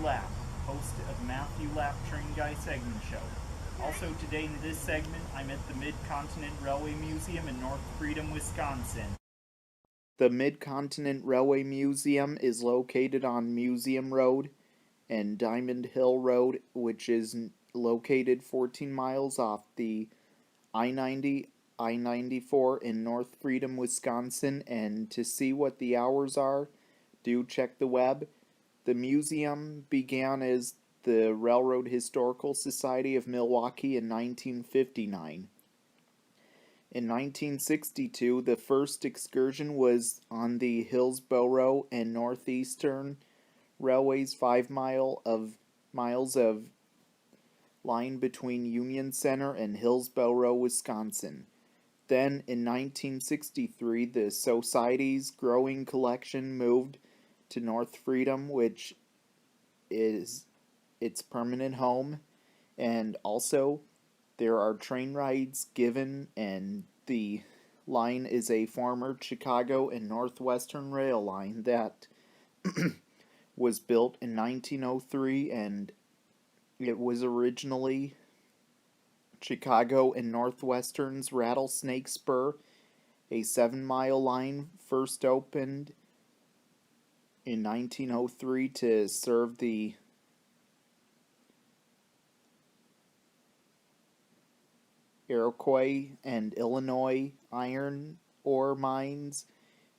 Lapp, host of Matthew Lapp Train Guy segment show. Also today in this segment, I'm at the Mid-Continent Railway Museum in North Freedom, Wisconsin. The Mid-Continent Railway Museum is located on Museum Road and Diamond Hill Road, which is located 14 miles off the I-90, I-94 in North Freedom, Wisconsin. And to see what the hours are, do check the web. The museum began as the Railroad Historical Society of Milwaukee in 1959. In 1962, the first excursion was on the Hillsborough and Northeastern Railway's 5 miles of line between Union Center and Hillsborough, Wisconsin. Then, in 1963, the Society's growing collection moved to North Freedom, which is its permanent home, and also there are train rides given, and the line is a former Chicago and Northwestern Rail line that was built in 1903, and it was originally Chicago and Northwestern's Rattlesnake Spur. A 7-mile line first opened in 1903 to serve the Iroquois and Illinois iron ore mines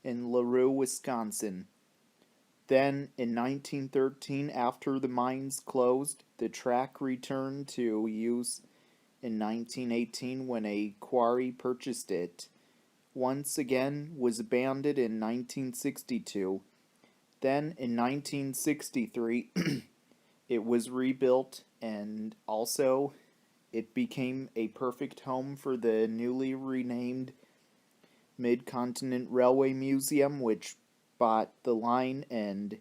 in LaRue, Wisconsin. Then, in 1913, after the mines closed, the track returned to use in 1918 when a quarry purchased it. Once again was abandoned in 1962. Then, in 1963, it was rebuilt, and also it became a perfect home for the newly renamed Mid-Continent Railway Museum, which bought the line and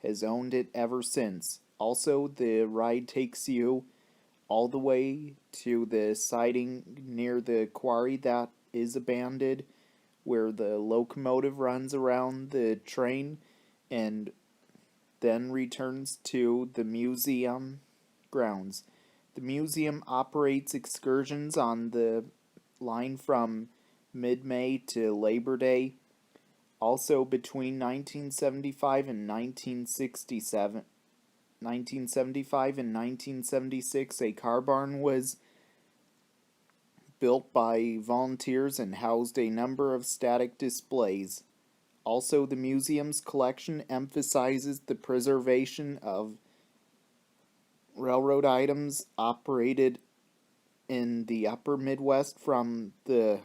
has owned it ever since. Also, the ride takes you all the way to the siding near the quarry that is abandoned, where the locomotive runs around the train and then returns to the museum grounds. The museum operates excursions on the line from mid-May to Labor Day. Also, between 1975 and 1976, a car barn was built by volunteers and housed a number of static displays. Also, the museum's collection emphasizes the preservation of railroad items operated in the upper Midwest from the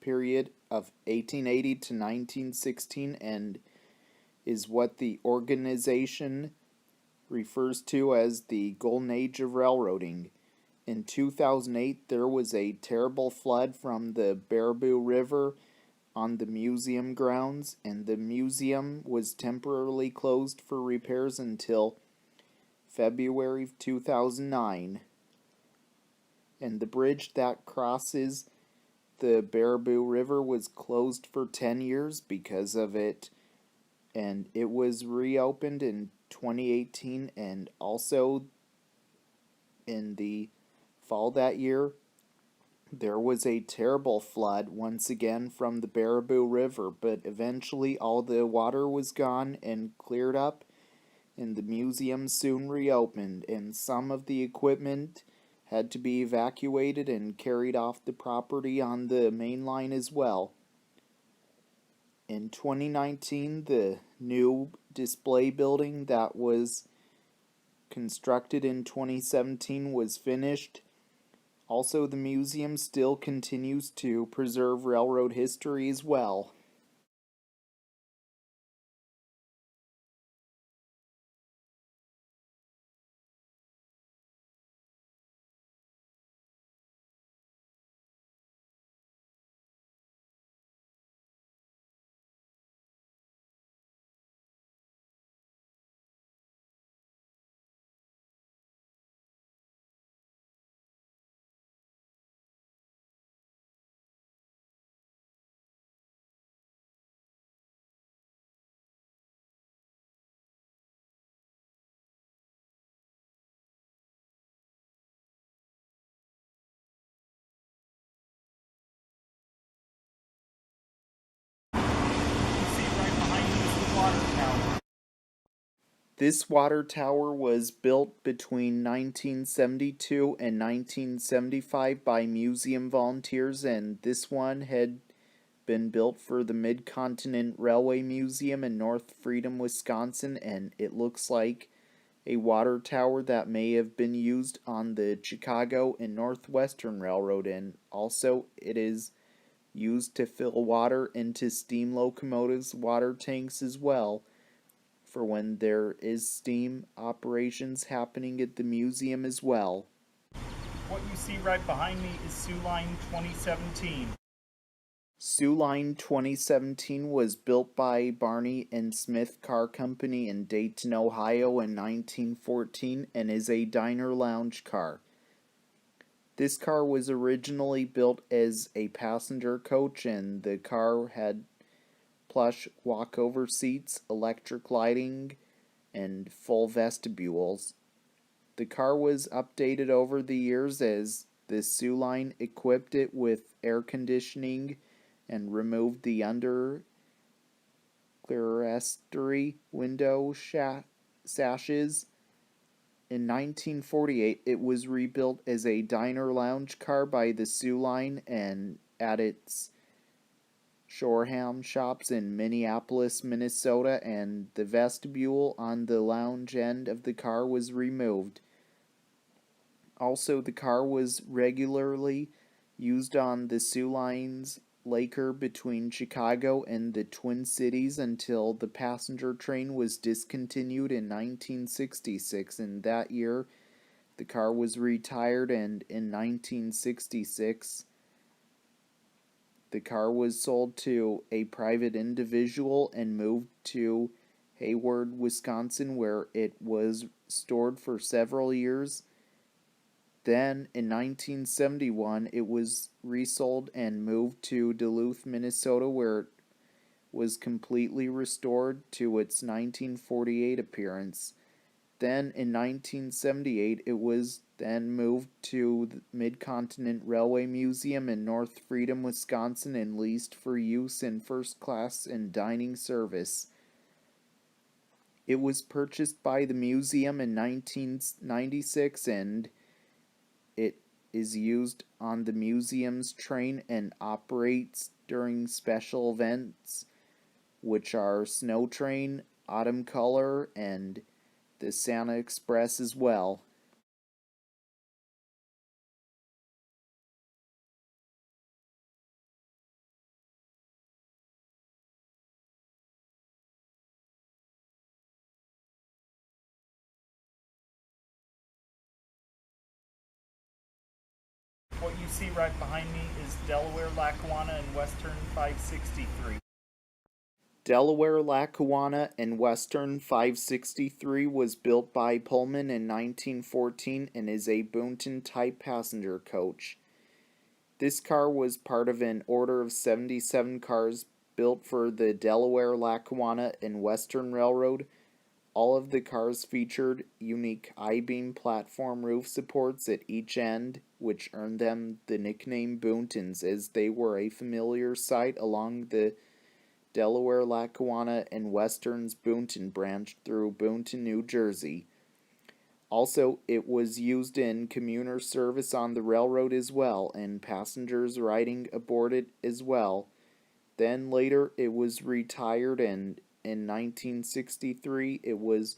period of 1880 to 1916, and is what the organization refers to as the Golden Age of Railroading. In 2008, there was a terrible flood from the Baraboo River on the museum grounds, and the museum was temporarily closed for repairs until February of 2009. And the bridge that crosses the Baraboo River was closed for 10 years because of it, and it was reopened in 2018. And also in the fall that year, there was a terrible flood once again from the Baraboo River, but eventually all the water was gone and cleared up, and the museum soon reopened, and some of the equipment had to be evacuated and carried off the property on the main line as well. In 2019, the new display building that was constructed in 2017 was finished. Also, the museum still continues to preserve railroad history as well. This water tower was built between 1972 and 1975 by museum volunteers, and this one had been built for the Mid-Continent Railway Museum in North Freedom, Wisconsin, and it looks like a water tower that may have been used on the Chicago and Northwestern Railroad, and also it is used to fill water into steam locomotives' water tanks as well, for when there is steam operations happening at the museum as well. What you see right behind me is Soo Line 2017. Soo Line 2017 was built by Barney and Smith Car Company in Dayton, Ohio in 1914 and is a diner lounge car. This car was originally built as a passenger coach, and the car had plush walkover seats, electric lighting, and full vestibules. The car was updated over the years as the Soo Line equipped it with air conditioning and removed the under clerestory window sashes. In 1948, it was rebuilt as a diner lounge car by the Soo Line, and at its Shoreham shops in Minneapolis, Minnesota, and the vestibule on the lounge end of the car was removed. Also, the car was regularly used on the Soo Line's Laker between Chicago and the Twin Cities until the passenger train was discontinued in 1966. In that year, the car was retired, and in 1966, the car was sold to a private individual and moved to Hayward, Wisconsin, where it was stored for several years. Then, in 1971, it was resold and moved to Duluth, Minnesota, where it was completely restored to its 1948 appearance. Then, in 1978, it was then moved to the Mid-Continent Railway Museum in North Freedom, Wisconsin, and leased for use in first class and dining service. It was purchased by the museum in 1996, and it is used on the museum's train and operates during special events, which are Snow Train, Autumn Color, and the Santa Express as well. What you see right behind me is Delaware, Lackawanna, and Western 563. Delaware, Lackawanna, and Western 563 was built by Pullman in 1914 and is a Boonton-type passenger coach. This car was part of an order of 77 cars built for the Delaware, Lackawanna, and Western Railroad. All of the cars featured unique I-beam platform roof supports at each end, which earned them the nickname Boontons, as they were a familiar sight along the Delaware, Lackawanna, and Western's Boonton branch through Boonton, New Jersey. Also, it was used in commuter service on the railroad as well, and passengers riding aboard it as well. Then later it was retired, and in 1963 it was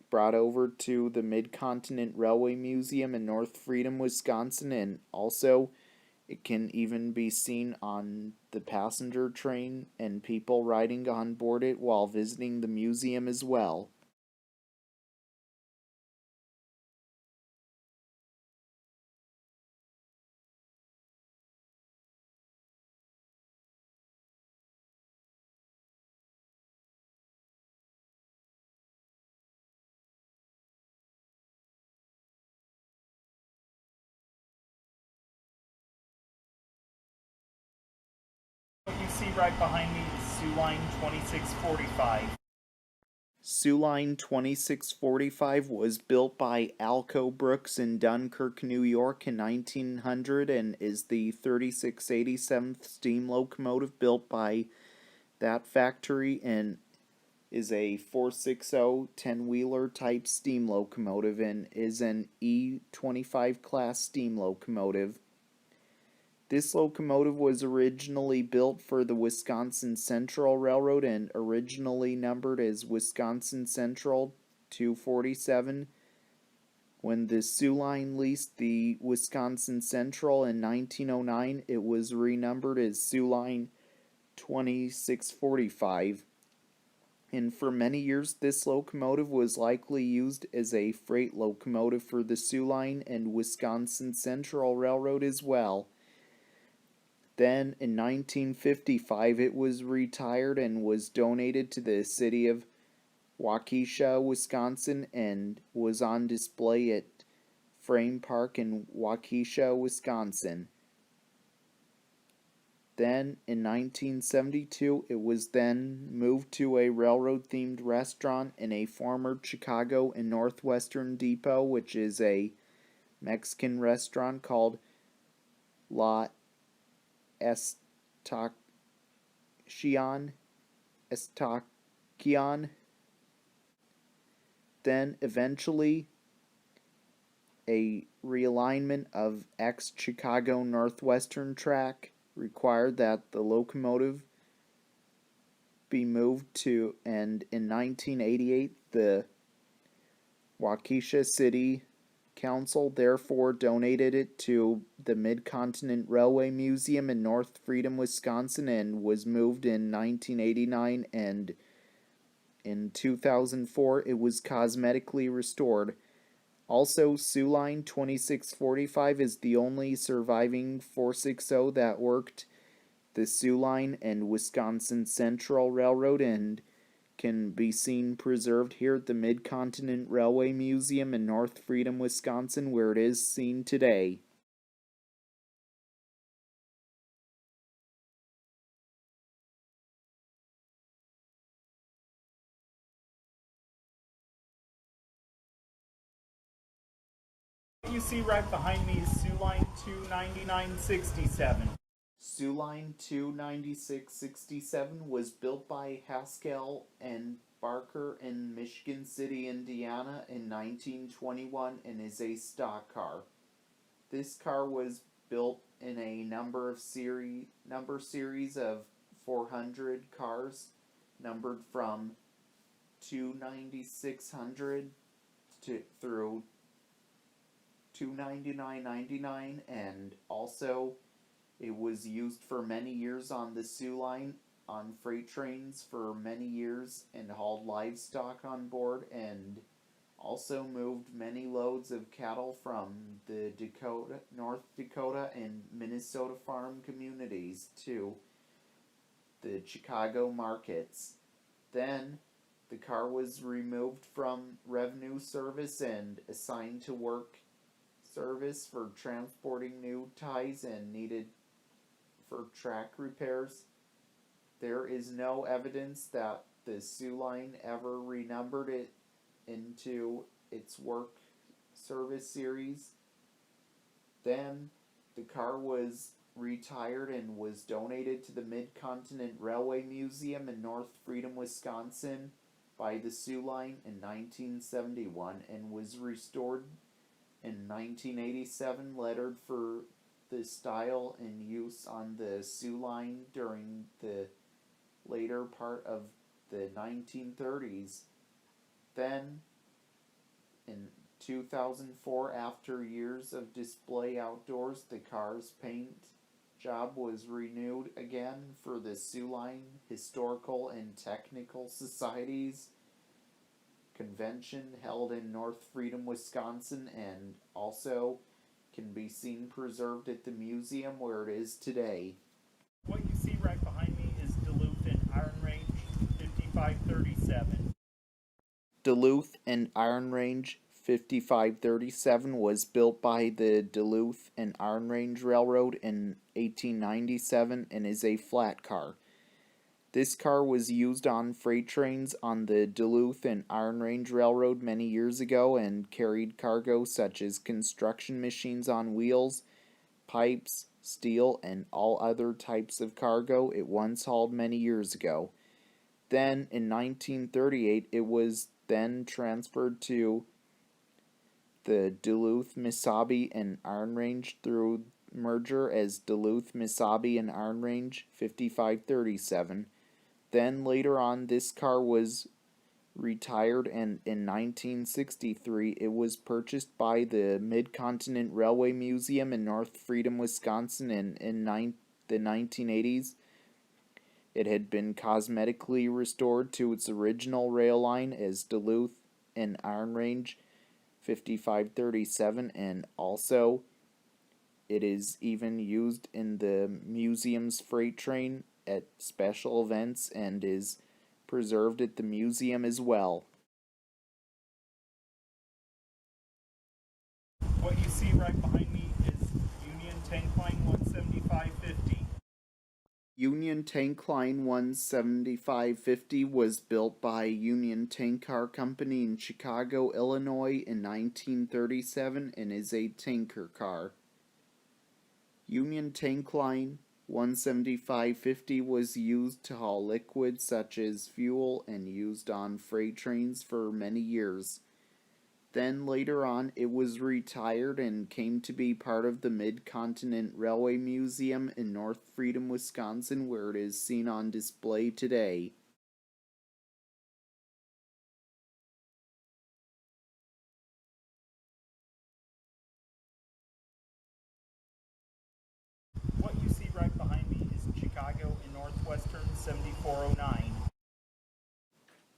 brought over to the Mid-Continent Railway Museum in North Freedom, Wisconsin, and also it can even be seen on the passenger train and people riding on board it while visiting the museum as well. What you see right behind me is Soo Line 2645. Soo Line 2645 was built by Alco Brooks in Dunkirk, New York in 1900 and is the 3687th steam locomotive built by that factory, and is a 460 10-wheeler type steam locomotive and is an E25 class steam locomotive. This locomotive was originally built for the Wisconsin Central Railroad and originally numbered as Wisconsin Central 247. When the Soo Line leased the Wisconsin Central in 1909, it was renumbered as Soo Line 2645. And for many years, this locomotive was likely used as a freight locomotive for the Soo Line and Wisconsin Central Railroad as well. Then, in 1955, it was retired and was donated to the city of Waukesha, Wisconsin, and was on display at Frame Park in Waukesha, Wisconsin. Then, in 1972, it was then moved to a railroad-themed restaurant in a former Chicago and Northwestern depot, which is a Mexican restaurant called La Estacion. Then, eventually, a realignment of ex-Chicago Northwestern track required that the locomotive be moved to, and in 1988, the Waukesha City Council therefore donated it to the Mid-Continent Railway Museum in North Freedom, Wisconsin, and was moved in 1989, and in 2004 it was cosmetically restored. Also, Soo Line 2645 is the only surviving 460 that worked the Soo Line and Wisconsin Central Railroad and can be seen preserved here at the Mid-Continent Railway Museum in North Freedom, Wisconsin, where it is seen today. What you see right behind me is Soo Line 29967. Soo Line 29667 was built by Haskell and Barker in Michigan City, Indiana in 1921 and is a stock car. This car was built in a number series of 400 cars numbered from 29600 through 29999, and also it was used for many years on the Soo Line on freight trains for many years and hauled livestock on board and also moved many loads of cattle from the North Dakota and Minnesota farm communities to the Chicago markets. Then the car was removed from revenue service and assigned to work service for transporting new ties and needed for track repairs. There is no evidence that the Soo Line ever renumbered it into its work service series. Then the car was retired and was donated to the Mid-Continent Railway Museum in North Freedom, Wisconsin by the Soo Line in 1971 and was restored in 1987, lettered for the style and use on the Soo Line during the later part of the 1930s. Then, in 2004, after years of display outdoors, the car's paint job was renewed again for the Soo Line Historical and Technical Society's convention held in North Freedom, Wisconsin, and also can be seen preserved at the museum where it is today. What you see right behind me is Duluth and Iron Range 5537. Duluth and Iron Range 5537 was built by the Duluth and Iron Range Railroad in 1897 and is a flat car. This car was used on freight trains on the Duluth and Iron Range Railroad many years ago and carried cargo such as construction machines on wheels, pipes, steel, and all other types of cargo it once hauled many years ago. Then in 1938, it was then transferred to the Duluth, Mesabi and Iron Range through merger as Duluth, Mesabi and Iron Range 5537. Then later on, this car was retired, and in 1963 it was purchased by the Mid-Continent Railway Museum in North Freedom, Wisconsin, and in the 1980s it had been cosmetically restored to its original rail line as Duluth and Iron Range 5537, and also it is even used in the museum's freight train at special events and is preserved at the museum as well. What you see right behind me is Union Tank Line 17550. Union Tank Line 17550 was built by Union Tank Car Company in Chicago, Illinois in 1937 and is a tanker car. Union Tank Line 17550 was used to haul liquids such as fuel and used on freight trains for many years. Then later on, it was retired and came to be part of the Mid-Continent Railway Museum in North Freedom, Wisconsin, where it is seen on display today. What you see right behind me is Chicago and Northwestern 7409.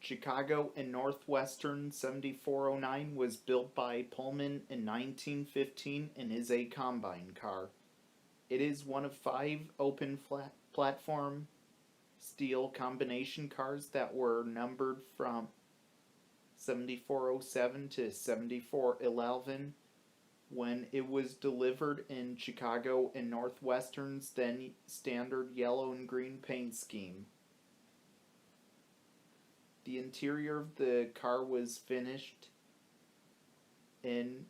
Chicago and Northwestern 7409 was built by Pullman in 1915 and is a combine car. It is one of 5 open platform steel combination cars that were numbered from 7407 to 7411 when it was delivered in Chicago and Northwestern's then standard yellow and green paint scheme. The interior of the car was finished in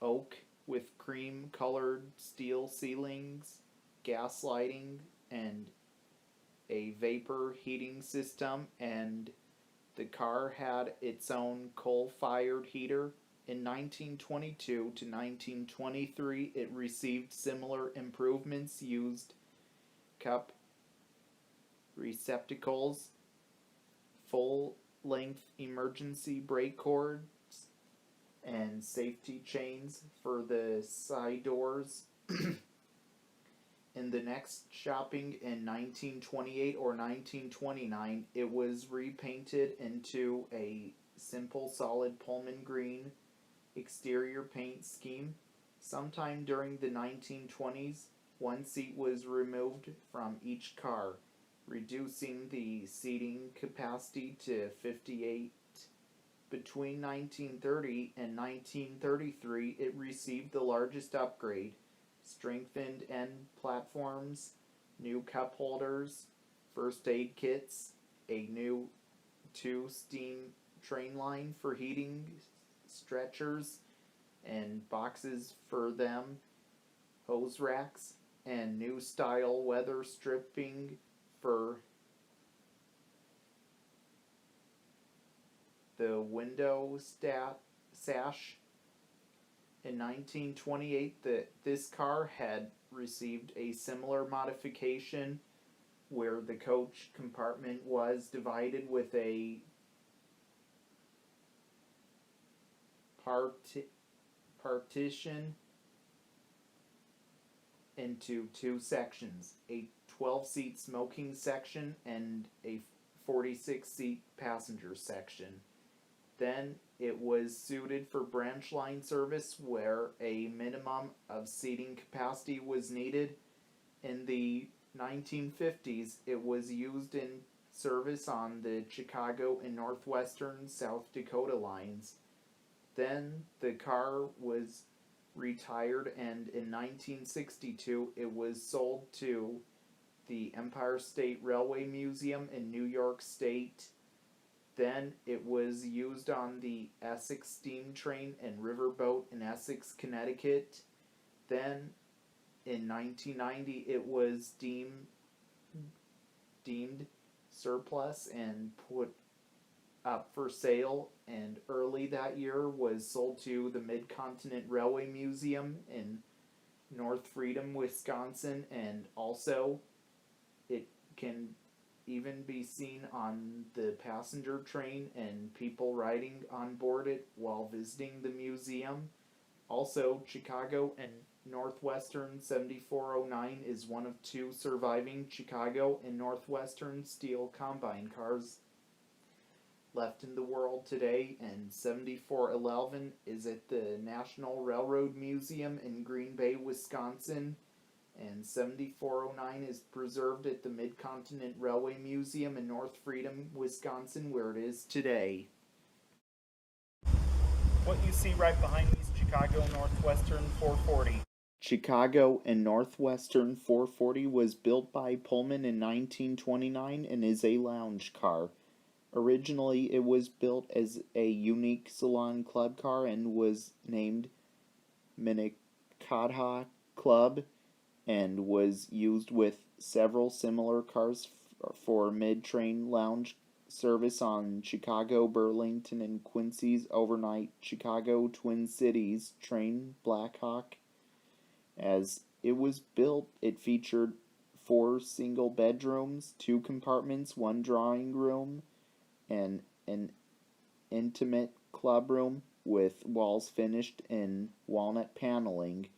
oak with cream colored steel ceilings, gas lighting, and a vapor heating system, and the car had its own coal-fired heater. In 1922 to 1923, it received similar improvements, used cup receptacles, full-length emergency brake cords, and safety chains for the side doors. In the next shopping in 1928 or 1929, it was repainted into a simple solid Pullman green exterior paint scheme. Sometime during the 1920s, one seat was removed from each car, reducing the seating capacity to 58. Between 1930 and 1933, it received the largest upgrade: strengthened end platforms, new cup holders, first aid kits, a new 2-steam train line for heating stretchers and boxes for them, hose racks, and new style weather stripping for the window sash. In 1928, this car had received a similar modification where the coach compartment was divided with a partition into 2 sections, a 12-seat smoking section and a 46-seat passenger section. Then it was suited for branch line service where a minimum of seating capacity was needed. In the 1950s, it was used in service on the Chicago and Northwestern South Dakota lines. Then the car was retired, and in 1962 it was sold to the Empire State Railway Museum in New York State. Then it was used on the Essex steam train and riverboat in Essex, Connecticut. Then in 1990 it was deemed surplus and put up for sale, and early that year was sold to the Mid-Continent Railway Museum in North Freedom, Wisconsin, and also it can even be seen on the passenger train and people riding on board it while visiting the museum. Also, Chicago and Northwestern 7409 is one of two surviving Chicago and Northwestern steel combine cars left in the world today, and 7411 is at the National Railroad Museum in Green Bay, Wisconsin, and 7409 is preserved at the Mid-Continent Railway Museum in North Freedom, Wisconsin, where it is today. What you see right behind me is Chicago Northwestern 440. Chicago and Northwestern 440 was built by Pullman in 1929 and is a lounge car. Originally, it was built as a unique salon club car and was named Minnetonka Club, and was used with several similar cars for mid-train lounge service on Chicago, Burlington, and Quincy's overnight Chicago Twin Cities train Blackhawk. As it was built, it featured 4 single bedrooms, 2 compartments, 1 drawing room, and an intimate clubroom with walls finished in walnut paneling.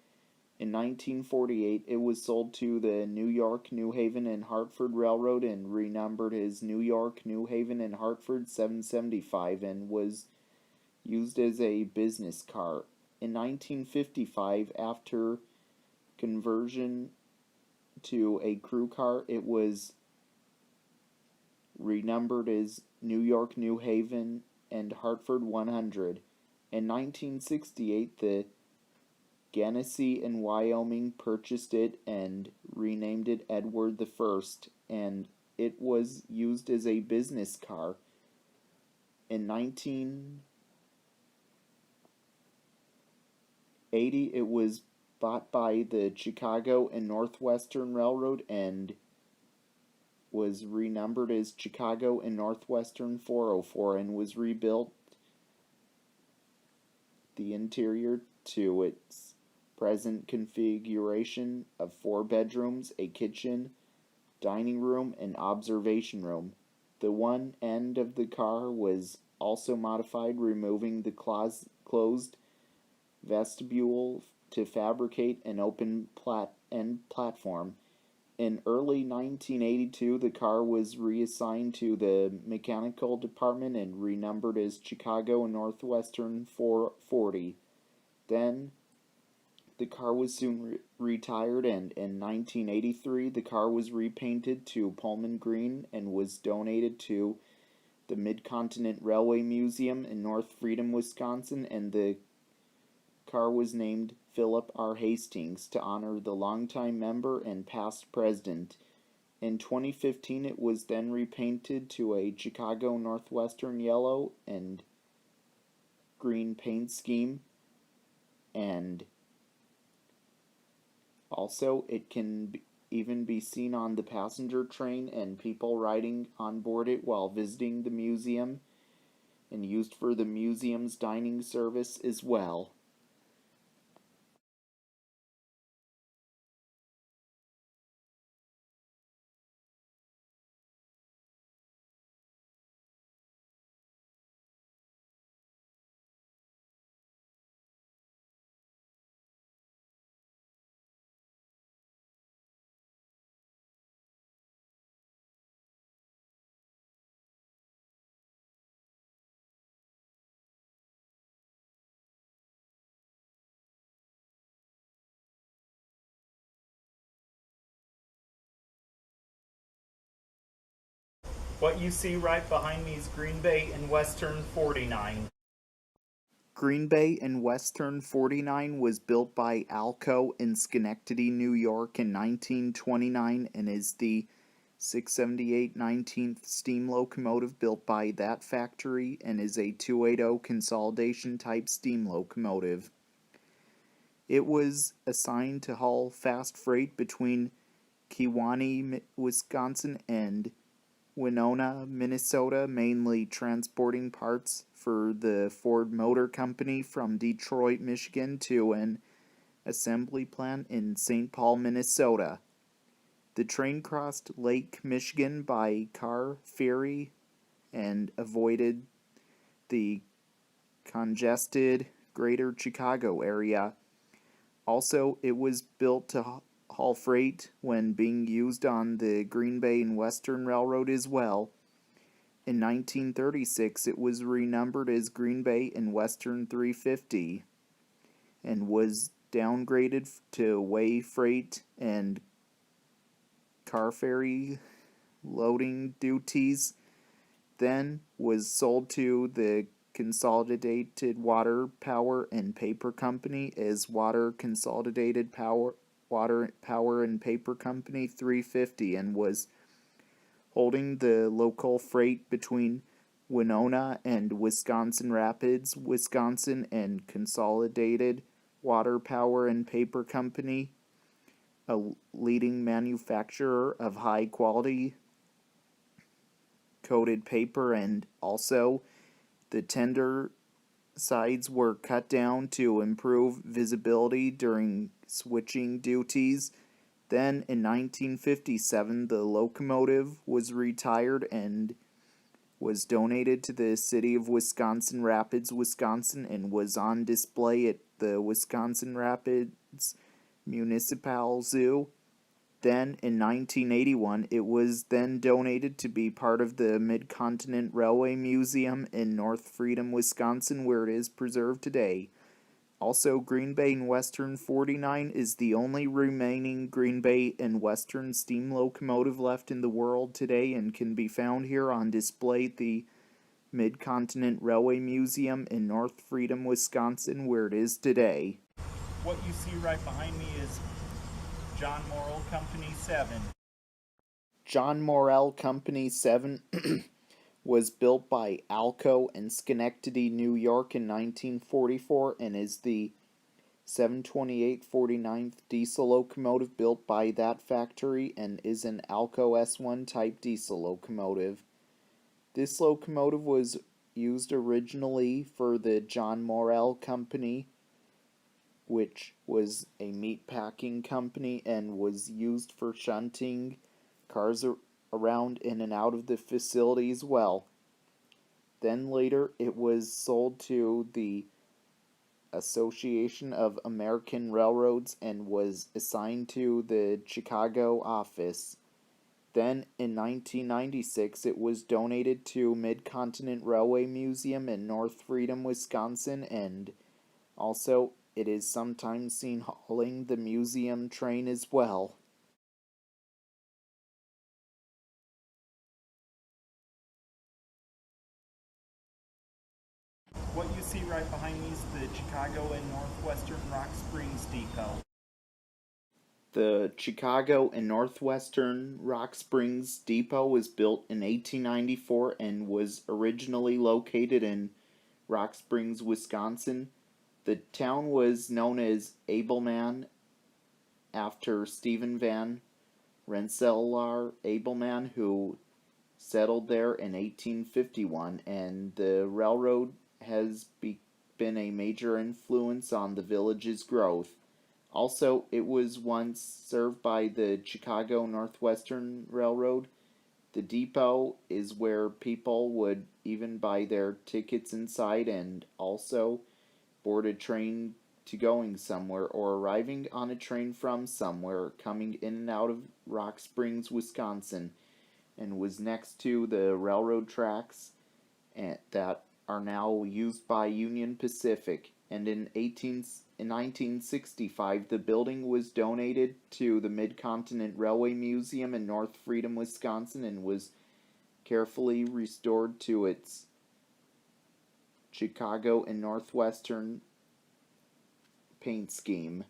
In 1948, it was sold to the New York, New Haven, and Hartford Railroad and renumbered as New York, New Haven, and Hartford 775 and was used as a business car. In 1955, after conversion to a crew car, it was renumbered as New York, New Haven, and Hartford 100. In 1968, the Genesee in Wyoming purchased it and renamed it Edward I, and it was used as a business car. In 1980, it was bought by the Chicago and Northwestern Railroad and was renumbered as Chicago and Northwestern 404 and was rebuilt the interior to its present configuration of 4 bedrooms, a kitchen, dining room, and observation room. The one end of the car was also modified, removing the closed vestibule to fabricate an open platform. In early 1982, the car was reassigned to the mechanical department and renumbered as Chicago and Northwestern 440. Then, the car was soon retired, and in 1983, the car was repainted to Pullman Green and was donated to the Mid-Continent Railway Museum in North Freedom, Wisconsin, and the car was named Philip R. Hastings to honor the longtime member and past president. In 2015, it was then repainted to a Chicago Northwestern yellow and green paint scheme, and also it can even be seen on the passenger train and people riding on board it while visiting the museum, and used for the museum's dining service as well. What you see right behind me is Green Bay and Western 49. Green Bay and Western 49 was built by Alco in Schenectady, New York in 1929 and is the 678 19th steam locomotive built by that factory and is a 280 consolidation type steam locomotive. It was assigned to haul fast freight between Kewaunee, Wisconsin and Winona, Minnesota, mainly transporting parts for the Ford Motor Company from Detroit, Michigan to an assembly plant in St. Paul, Minnesota. The train crossed Lake Michigan by car ferry and avoided the congested greater Chicago area. Also, it was built to haul freight when being used on the Green Bay and Western Railroad as well. In 1936, it was renumbered as Green Bay and Western 350 and was downgraded to weigh freight and car ferry loading duties. Then was sold to the Consolidated Water, Power, and Paper Company as Water, Power, and Paper Company 350 and was holding the local freight between Winona and Wisconsin Rapids, Wisconsin, and Consolidated Water, Power, and Paper Company, a leading manufacturer of high-quality coated paper, and also the tender sides were cut down to improve visibility during switching duties. Then, in 1957, the locomotive was retired and was donated to the city of Wisconsin Rapids, Wisconsin, and was on display at the Wisconsin Rapids Municipal Zoo. Then, in 1981, it was then donated to be part of the Mid-Continent Railway Museum in North Freedom, Wisconsin, where it is preserved today. Also, Green Bay and Western 49 is the only remaining Green Bay and Western steam locomotive left in the world today and can be found here on display at the Mid-Continent Railway Museum in North Freedom, Wisconsin, where it is today. What you see right behind me is John Morrell Company 7. John Morrell Company 7 was built by Alco in Schenectady, New York in 1944 and is the 728-49th diesel locomotive built by that factory and is an Alco S1 type diesel locomotive. This locomotive was used originally for the John Morrell Company, which was a meatpacking company and was used for shunting cars around in and out of the facility as well. Then later it was sold to the Association of American Railroads and was assigned to the Chicago office. Then in 1996 it was donated to Mid-Continent Railway Museum in North Freedom, Wisconsin, and also it is sometimes seen hauling the museum train as well. What you see right behind me is the Chicago and Northwestern Rock Springs Depot. The Chicago and Northwestern Rock Springs Depot was built in 1894 and was originally located in Rock Springs, Wisconsin. The town was known as Abelman after Stephen Van Rensselaer Abelman, who settled there in 1851, and the railroad has been a major influence on the village's growth. Also, it was once served by the Chicago Northwestern Railroad. The depot is where people would even buy their tickets inside and also board a train to going somewhere or arriving on a train from somewhere coming in and out of Rock Springs, Wisconsin, and was next to the railroad tracks that are now used by Union Pacific. And in 1965, the building was donated to the Mid-Continent Railway Museum in North Freedom, Wisconsin, and was carefully restored to its Chicago and Northwestern paint scheme.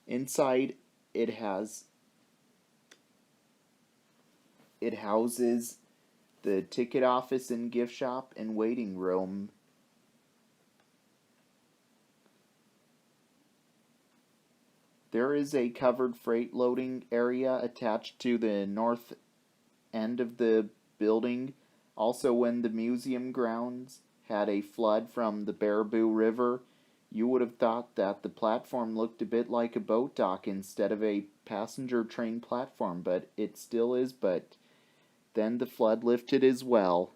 Inside, it houses the ticket office and gift shop and waiting room. There is a covered freight loading area attached to the north end of the building. Also, when the museum grounds had a flood from the Baraboo River, you would have thought that the platform looked a bit like a boat dock instead of a passenger train platform, but it still is, but then the flood lifted as well.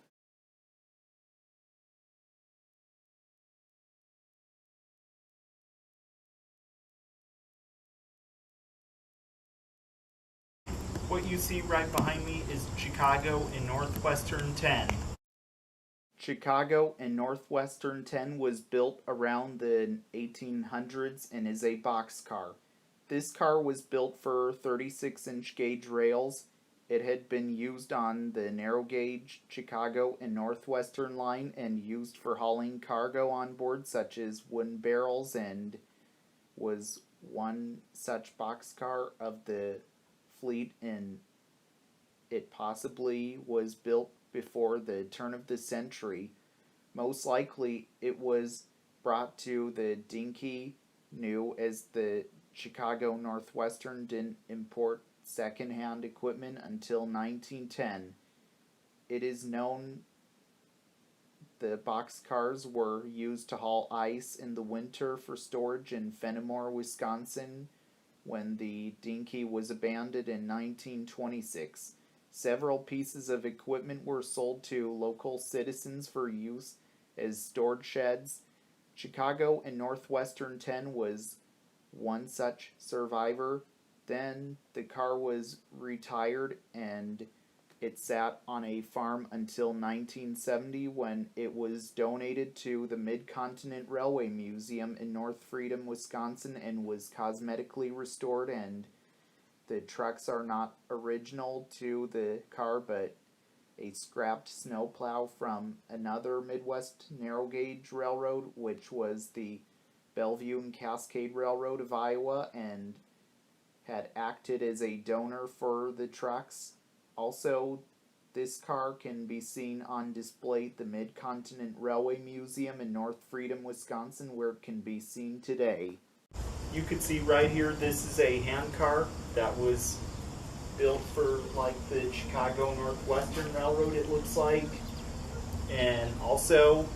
What you see right behind me is Chicago and Northwestern 10. Chicago and Northwestern 10 was built around the 1800s and is a boxcar. This car was built for 36-inch gauge rails. It had been used on the narrow gauge Chicago and Northwestern line and used for hauling cargo on board, such as wooden barrels, and was one such boxcar of the fleet, and it possibly was built before the turn of the century. Most likely, it was brought to the Dinky New, as the Chicago Northwestern didn't import second-hand equipment until 1910. It is known the boxcars were used to haul ice in the winter for storage in Fenimore, Wisconsin, when the Dinky was abandoned in 1926. Several pieces of equipment were sold to local citizens for use as storage sheds. Chicago and Northwestern 10 was one such survivor. Then the car was retired and it sat on a farm until 1970, when it was donated to the Mid-Continent Railway Museum in North Freedom, Wisconsin, and was cosmetically restored. And the trucks are not original to the car, but a scrapped snowplow from another Midwest narrow gauge railroad, which was the Bellevue and Cascade Railroad of Iowa, and had acted as a donor for the trucks. Also, this car can be seen on display at the Mid-Continent Railway Museum in North Freedom, Wisconsin, where it can be seen today. You can see right here, this is a hand car that was built for like the Chicago Northwestern Railroad, it looks like. And also,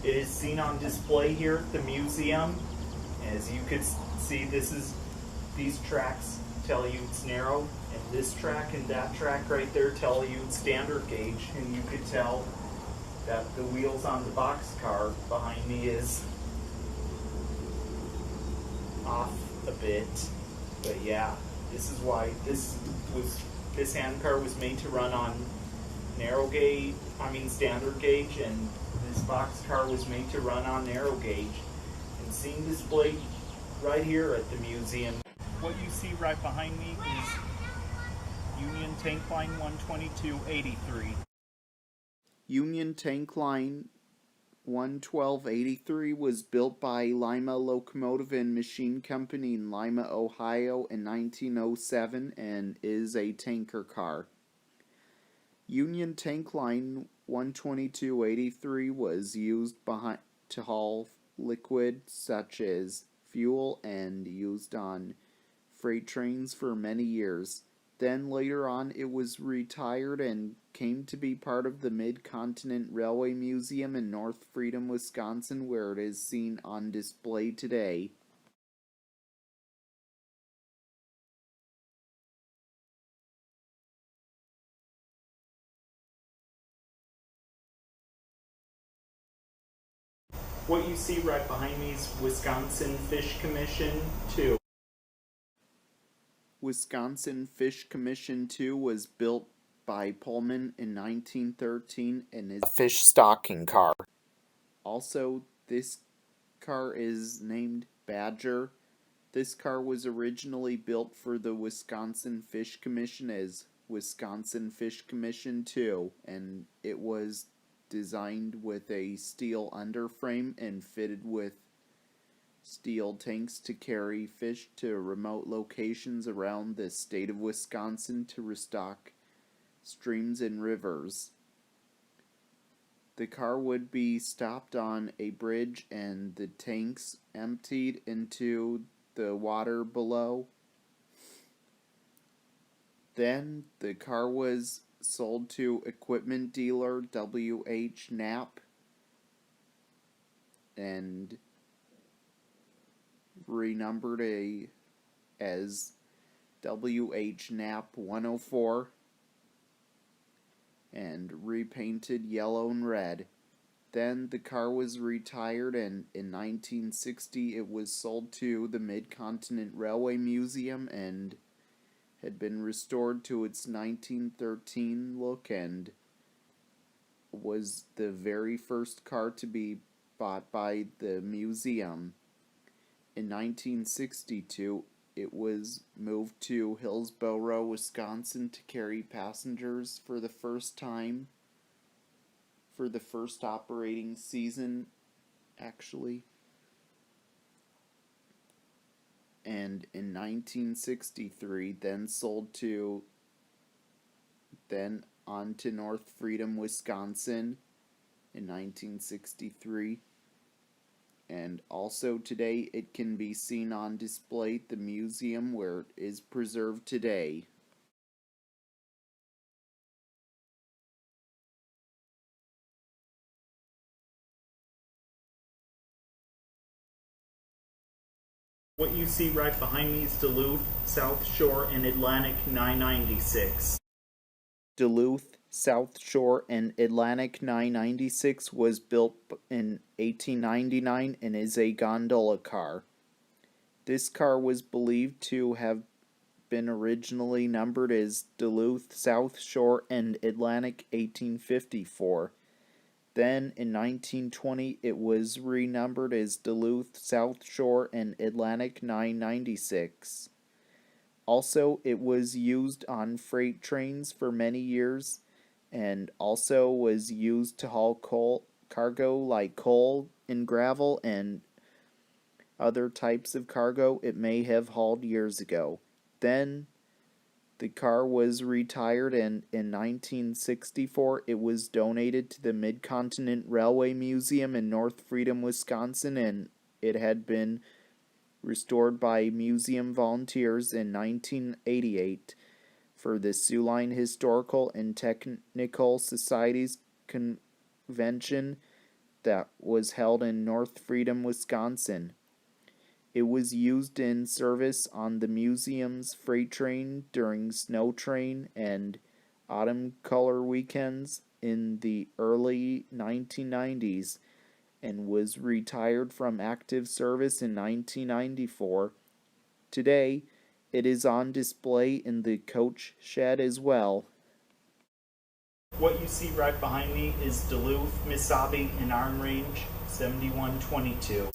it is seen on display here at the museum. As you could see, these tracks tell you it's narrow, and this track and that track right there tell you it's standard gauge, and you could tell that the wheels on the boxcar behind me is off a bit. But yeah, this is why this handcar was made to run on standard gauge, and this boxcar was made to run on narrow gauge, and seen displayed right here at the museum. What you see right behind me is Union Tank Line 12283. Union Tank Line 11283 was built by Lima Locomotive and Machine Company in Lima, Ohio in 1907 and is a tanker car. Union Tank Line 12283 was used to haul liquid such as fuel and used on freight trains for many years. Then later on it was retired and came to be part of the Mid-Continent Railway Museum in North Freedom, Wisconsin, where it is seen on display today. What you see right behind me is Wisconsin Fish Commission 2. Wisconsin Fish Commission 2 was built by Pullman in 1913 and is a fish stocking car. Also, this car is named Badger. This car was originally built for the Wisconsin Fish Commission as Wisconsin Fish Commission 2, and it was designed with a steel underframe and fitted with steel tanks to carry fish to remote locations around the state of Wisconsin to restock streams and rivers. The car would be stopped on a bridge and the tanks emptied into the water below. Then the car was sold to equipment dealer W.H. Knapp and renumbered as W.H. Knapp 104 and repainted yellow and red. Then the car was retired, and in 1960 it was sold to the Mid-Continent Railway Museum and had been restored to its 1913 look and was the very first car to be bought by the museum. In 1962, it was moved to Hillsboro, Wisconsin to carry passengers for the first time, for the first operating season, actually. And in 1963, then on to North Freedom, Wisconsin in 1963. And also today it can be seen on display at the museum where it is preserved today. What you see right behind me is Duluth, South Shore, and Atlantic 996. Duluth, South Shore, and Atlantic 996 was built in 1899 and is a gondola car. This car was believed to have been originally numbered as Duluth, South Shore, and Atlantic 1854. Then, in 1920, it was renumbered as Duluth, South Shore, and Atlantic 996. Also, it was used on freight trains for many years, and also was used to haul cargo like coal and gravel and other types of cargo it may have hauled years ago. Then, the car was retired, and in 1964 it was donated to the Mid-Continent Railway Museum in North Freedom, Wisconsin, and it had been restored by museum volunteers in 1988 for the Soo Line Historical and Technical Society's convention that was held in North Freedom, Wisconsin. It was used in service on the museum's freight train during snow train and autumn color weekends in the early 1990s and was retired from active service in 1994. Today, it is on display in the coach shed as well. What you see right behind me is Duluth, Mesabi, and Iron Range 7122.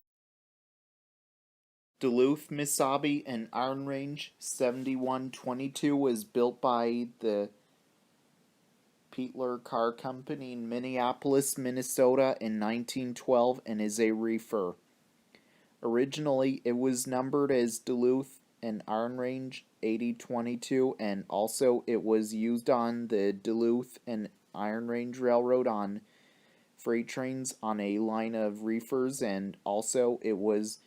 Duluth, Mesabi, and Iron Range 7122 was built by the Peatler Car Company in Minneapolis, Minnesota in 1912 and is a reefer. Originally, it was numbered as Duluth and Iron Range 8022, and also it was used on the Duluth and Iron Range Railroad on freight trains on a line of reefers, and also it was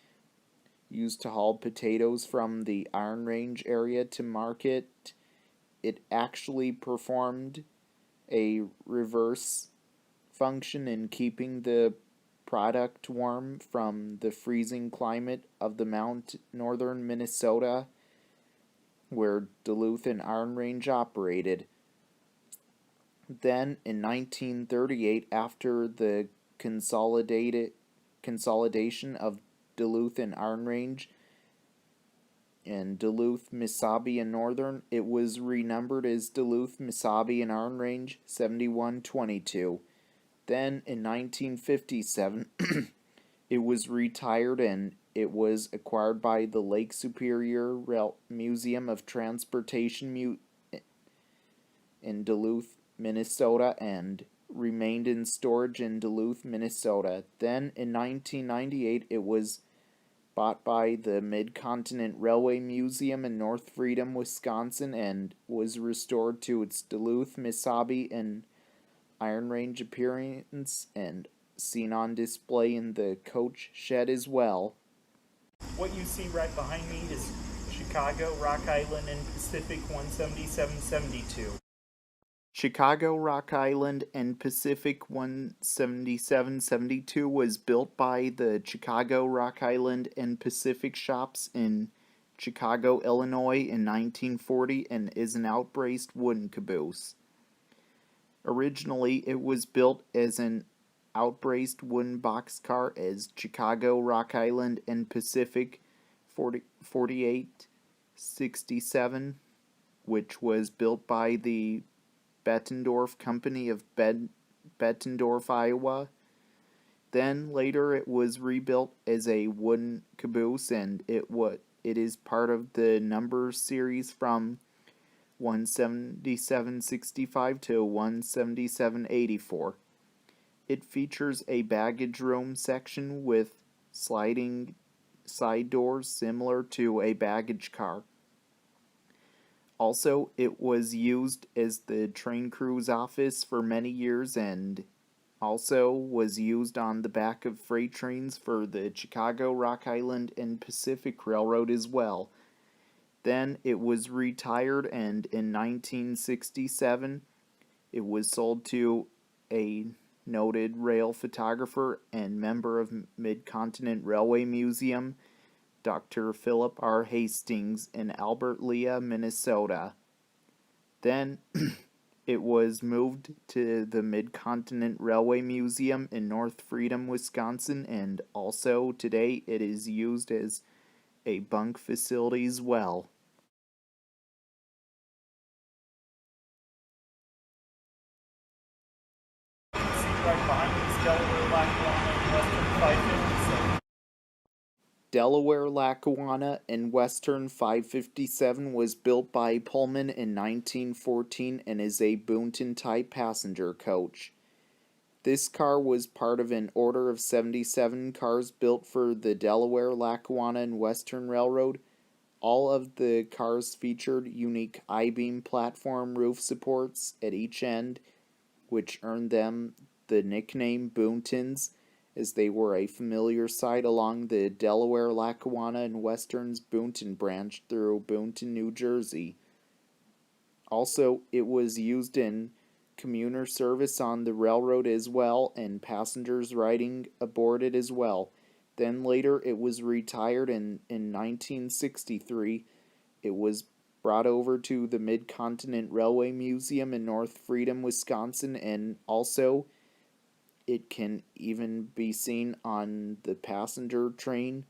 used to haul potatoes from the Iron Range area to market. It actually performed a reverse function in keeping the product warm from the freezing climate of the northern Minnesota, where Duluth and Iron Range operated. Then, in 1938, after the consolidation of Duluth and Iron Range and Duluth, Mesabi, and Northern, it was renumbered as Duluth, Mesabi, and Iron Range 7122. Then, in 1957, it was retired and it was acquired by the Lake Superior Museum of Transportation in Duluth, Minnesota, and remained in storage in Duluth, Minnesota. Then, in 1998, it was bought by the Mid-Continent Railway Museum in North Freedom, Wisconsin, and was restored to its Duluth, Mesabi, and Iron Range appearance and seen on display in the coach shed as well. What you see right behind me is Chicago, Rock Island, and Pacific 17772. Chicago, Rock Island, and Pacific 17772 was built by the Chicago, Rock Island, and Pacific shops in Chicago, Illinois in 1940 and is an outbraced wooden caboose. Originally, it was built as an outbraced wooden boxcar as Chicago, Rock Island, and Pacific 4867, which was built by the Bettendorf Company of Bettendorf, Iowa. Then later it was rebuilt as a wooden caboose, and it is part of the number series from 17765 to 17784. It features a baggage room section with sliding side doors similar to a baggage car. Also, it was used as the train crew's office for many years and also was used on the back of freight trains for the Chicago, Rock Island, and Pacific Railroad as well. Then it was retired, and in 1967 it was sold to a noted rail photographer and member of Mid-Continent Railway Museum, Dr. Philip R. Hastings, in Albert Lea, Minnesota. Then it was moved to the Mid-Continent Railway Museum in North Freedom, Wisconsin, and also today it is used as a bunk facility as well. Right behind me is Delaware, Lackawanna, and Western 557. Delaware, Lackawanna, and Western 557 was built by Pullman in 1914 and is a Boonton-type passenger coach. This car was part of an order of 77 cars built for the Delaware, Lackawanna, and Western Railroad. All of the cars featured unique I-beam platform roof supports at each end, which earned them the nickname Boontons, as they were a familiar sight along the Delaware, Lackawanna, and Western's Boonton branch through Boonton, New Jersey. Also, it was used in commuter service on the railroad as well, and passengers riding aboard it as well. Then later it was retired, and in 1963 it was brought over to the Mid-Continent Railway Museum in North Freedom, Wisconsin, and also it can even be seen on the passenger train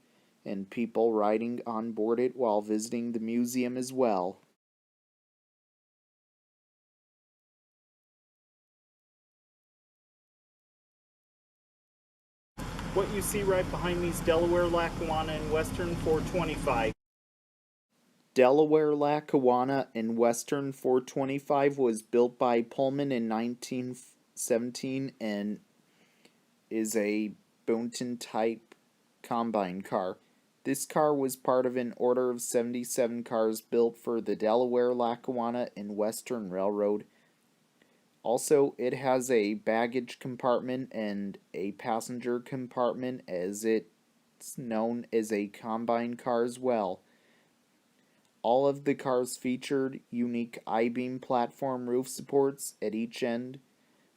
and people riding on board it while visiting the museum as well. What you see right behind me is Delaware, Lackawanna, and Western 425. Delaware, Lackawanna, and Western 425 was built by Pullman in 1917 and is a Boonton-type combine car. This car was part of an order of 77 cars built for the Delaware, Lackawanna, and Western Railroad. Also, it has a baggage compartment and a passenger compartment, as it's known as a combine car as well. All of the cars featured unique I-beam platform roof supports at each end,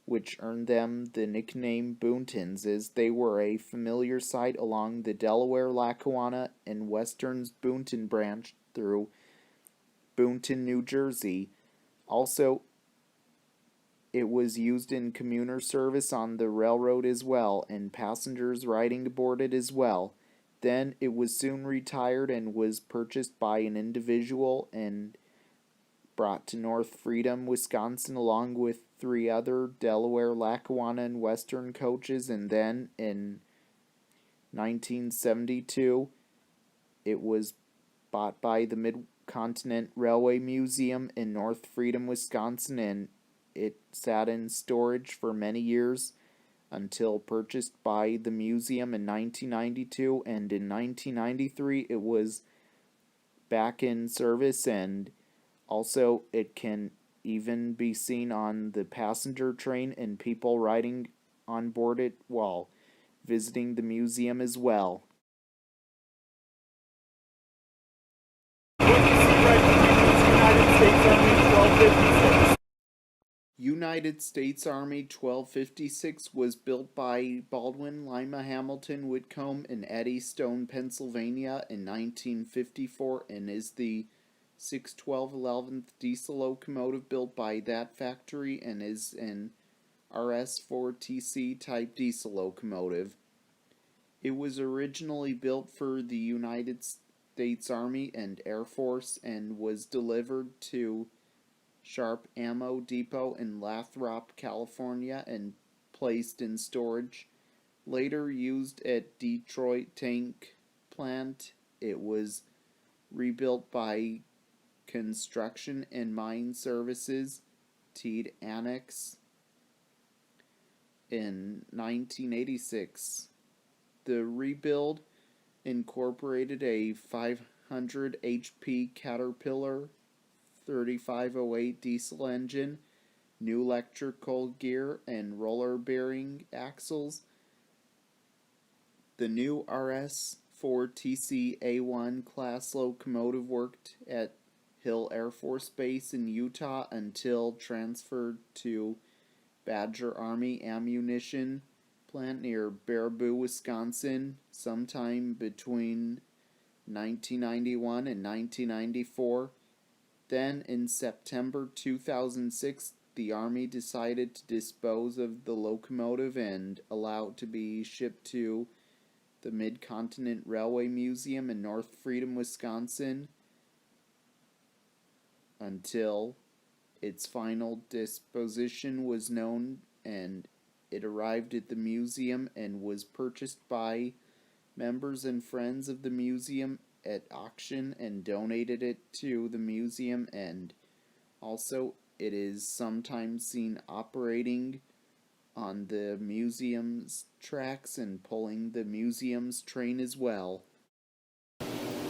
which earned them the nickname Boontons, as they were a familiar sight along the Delaware, Lackawanna, and Western's Boonton branch through Boonton, New Jersey. Also, it was used in commuter service on the railroad as well, and passengers riding aboard it as well. Then it was soon retired and was purchased by an individual and brought to North Freedom, Wisconsin, along with 3 other Delaware, Lackawanna, and Western coaches, and then in 1972 it was bought by the Mid-Continent Railway Museum in North Freedom, Wisconsin, and it sat in storage for many years until purchased by the museum in 1992, and in 1993 it was back in service, and also it can even be seen on the passenger train and people riding on board it while visiting the museum as well. What you see right behind me is United States Army 1256. United States Army 1256 was built by Baldwin Lima Hamilton Whitcomb in Eddystone, Pennsylvania in 1954 and is the 612 11th diesel locomotive built by that factory and is an RS4TC type diesel locomotive. It was originally built for the United States Army and Air Force and was delivered to Sharp Ammo Depot in Lathrop, California and placed in storage. Later used at Detroit Tank Plant, it was rebuilt by Construction and Mine Services, Teed Annex, in 1986. The rebuild incorporated a 500 HP Caterpillar 3508 diesel engine, new electrical gear, and roller bearing axles. The new RS4TC A1 class locomotive worked at Hill Air Force Base in Utah until transferred to Badger Army Ammunition Plant near Baraboo, Wisconsin, sometime between 1991 and 1994. Then, in September 2006, the Army decided to dispose of the locomotive and allow it to be shipped to the Mid-Continent Railway Museum in North Freedom, Wisconsin, until its final disposition was known, and it arrived at the museum and was purchased by members and friends of the museum at auction and donated it to the museum, and also it is sometimes seen operating on the museum's tracks and pulling the museum's train as well.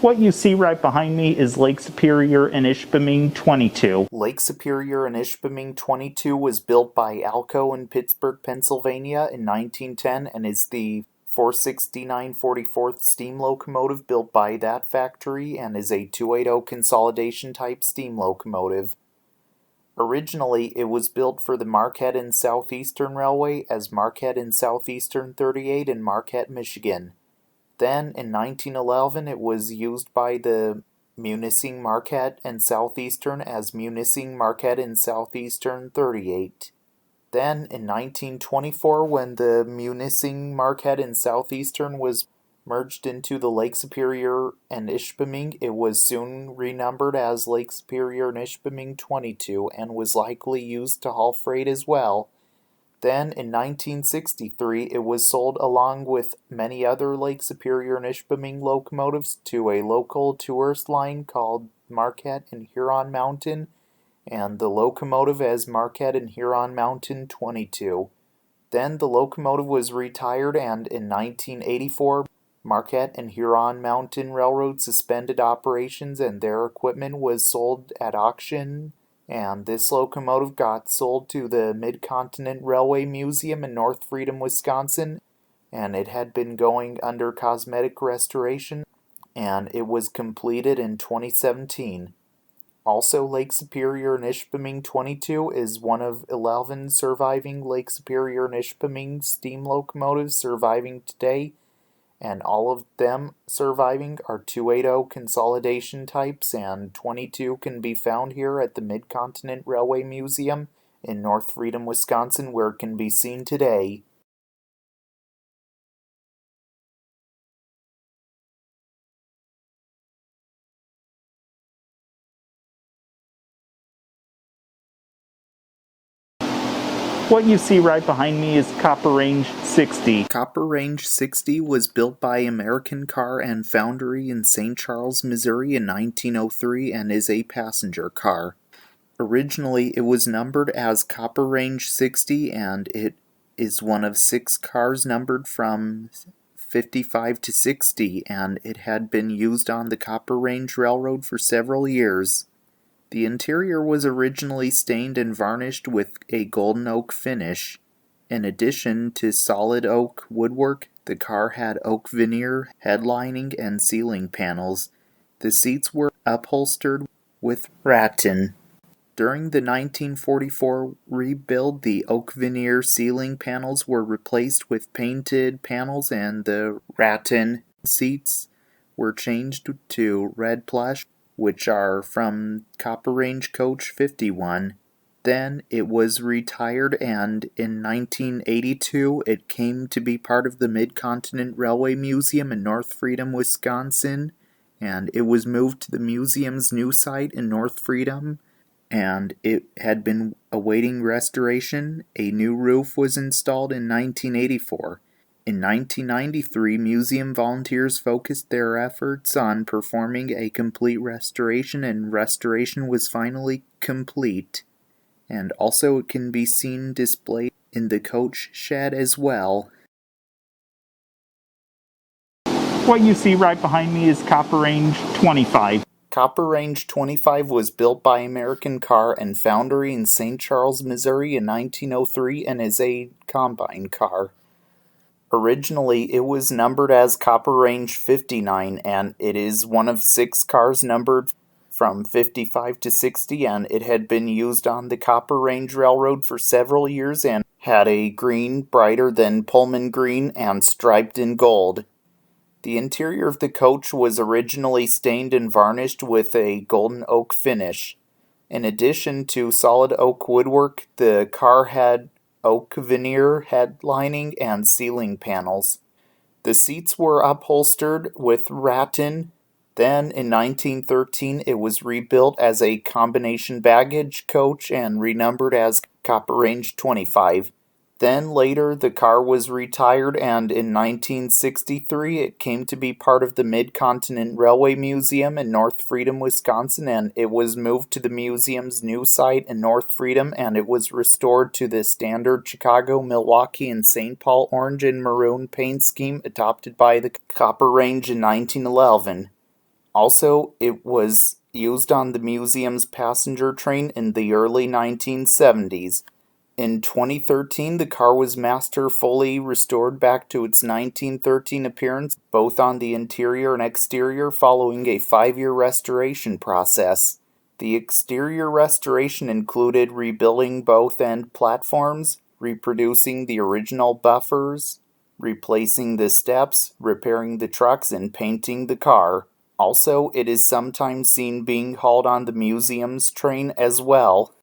What you see right behind me is Lake Superior and Ishpeming 22. Lake Superior and Ishpeming 22 was built by Alco in Pittsburgh, Pennsylvania in 1910 and is the 469 44th steam locomotive built by that factory and is a 280 consolidation type steam locomotive. Originally, it was built for the Marquette and Southeastern Railway as Marquette and Southeastern 38 in Marquette, Michigan. Then, in 1911, it was used by the Munising Marquette and Southeastern as Munising Marquette and Southeastern 38. Then, in 1924, when the Munising Marquette and Southeastern was merged into the Lake Superior and Ishpeming, it was soon renumbered as Lake Superior and Ishpeming 22 and was likely used to haul freight as well. Then, in 1963, it was sold along with many other Lake Superior and Ishpeming locomotives to a local tourist line called Marquette and Huron Mountain, and the locomotive as Marquette and Huron Mountain 22. Then the locomotive was retired, and in 1984, Marquette and Huron Mountain Railroad suspended operations and their equipment was sold at auction, and this locomotive got sold to the Mid-Continent Railway Museum in North Freedom, Wisconsin, and it had been going under cosmetic restoration, and it was completed in 2017. Also, Lake Superior and Ishpeming 22 is one of 11 surviving Lake Superior and Ishpeming steam locomotives surviving today, and all of them surviving are 280 consolidation types, and 22 can be found here at the Mid-Continent Railway Museum in North Freedom, Wisconsin, where it can be seen today. What you see right behind me is Copper Range 60. Copper Range 60 was built by American Car and Foundry in St. Charles, Missouri in 1903 and is a passenger car. Originally, it was numbered as Copper Range 60 and it is one of 6 cars numbered from 55 to 60, and it had been used on the Copper Range Railroad for several years. The interior was originally stained and varnished with a golden oak finish. In addition to solid oak woodwork, the car had oak veneer, headlining, and ceiling panels. The seats were upholstered with rattan. During the 1944 rebuild, the oak veneer ceiling panels were replaced with painted panels and the rattan seats were changed to red plush, which are from Copper Range Coach 51. Then it was retired, and in 1982 it came to be part of the Mid-Continent Railway Museum in North Freedom, Wisconsin, and it was moved to the museum's new site in North Freedom, and it had been awaiting restoration. A new roof was installed in 1984. In 1993, museum volunteers focused their efforts on performing a complete restoration, and restoration was finally complete. And also it can be seen displayed in the coach shed as well. What you see right behind me is Copper Range 25. Copper Range 25 was built by American Car and Foundry in St. Charles, Missouri in 1903 and is a combine car. Originally, it was numbered as Copper Range 59, and it is one of 6 cars numbered from 55 to 60, and it had been used on the Copper Range Railroad for several years and had a green brighter than Pullman green and striped in gold. The interior of the coach was originally stained and varnished with a golden oak finish. In addition to solid oak woodwork, the car had oak veneer headlining and ceiling panels. The seats were upholstered with rattan. Then, in 1913, it was rebuilt as a combination baggage coach and renumbered as Copper Range 25. Then later the car was retired, and in 1963 it came to be part of the Mid-Continent Railway Museum in North Freedom, Wisconsin, and it was moved to the museum's new site in North Freedom, and it was restored to the standard Chicago, Milwaukee, and St. Paul orange and maroon paint scheme adopted by the Copper Range in 1911. Also, it was used on the museum's passenger train in the early 1970s. In 2013, the car was masterfully restored back to its 1913 appearance, both on the interior and exterior, following a 5-year restoration process. The exterior restoration included rebuilding both end platforms, reproducing the original buffers, replacing the steps, repairing the trucks, and painting the car. Also, it is sometimes seen being hauled on the museum's train as well.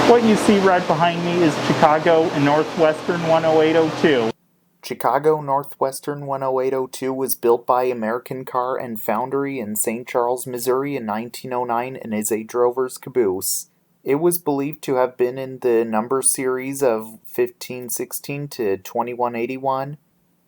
What you see right behind me is Chicago and Northwestern 10802. Chicago Northwestern 10802 was built by American Car and Foundry in St. Charles, Missouri in 1909 and is a drover's caboose. It was believed to have been in the number series of 1516 to 2181.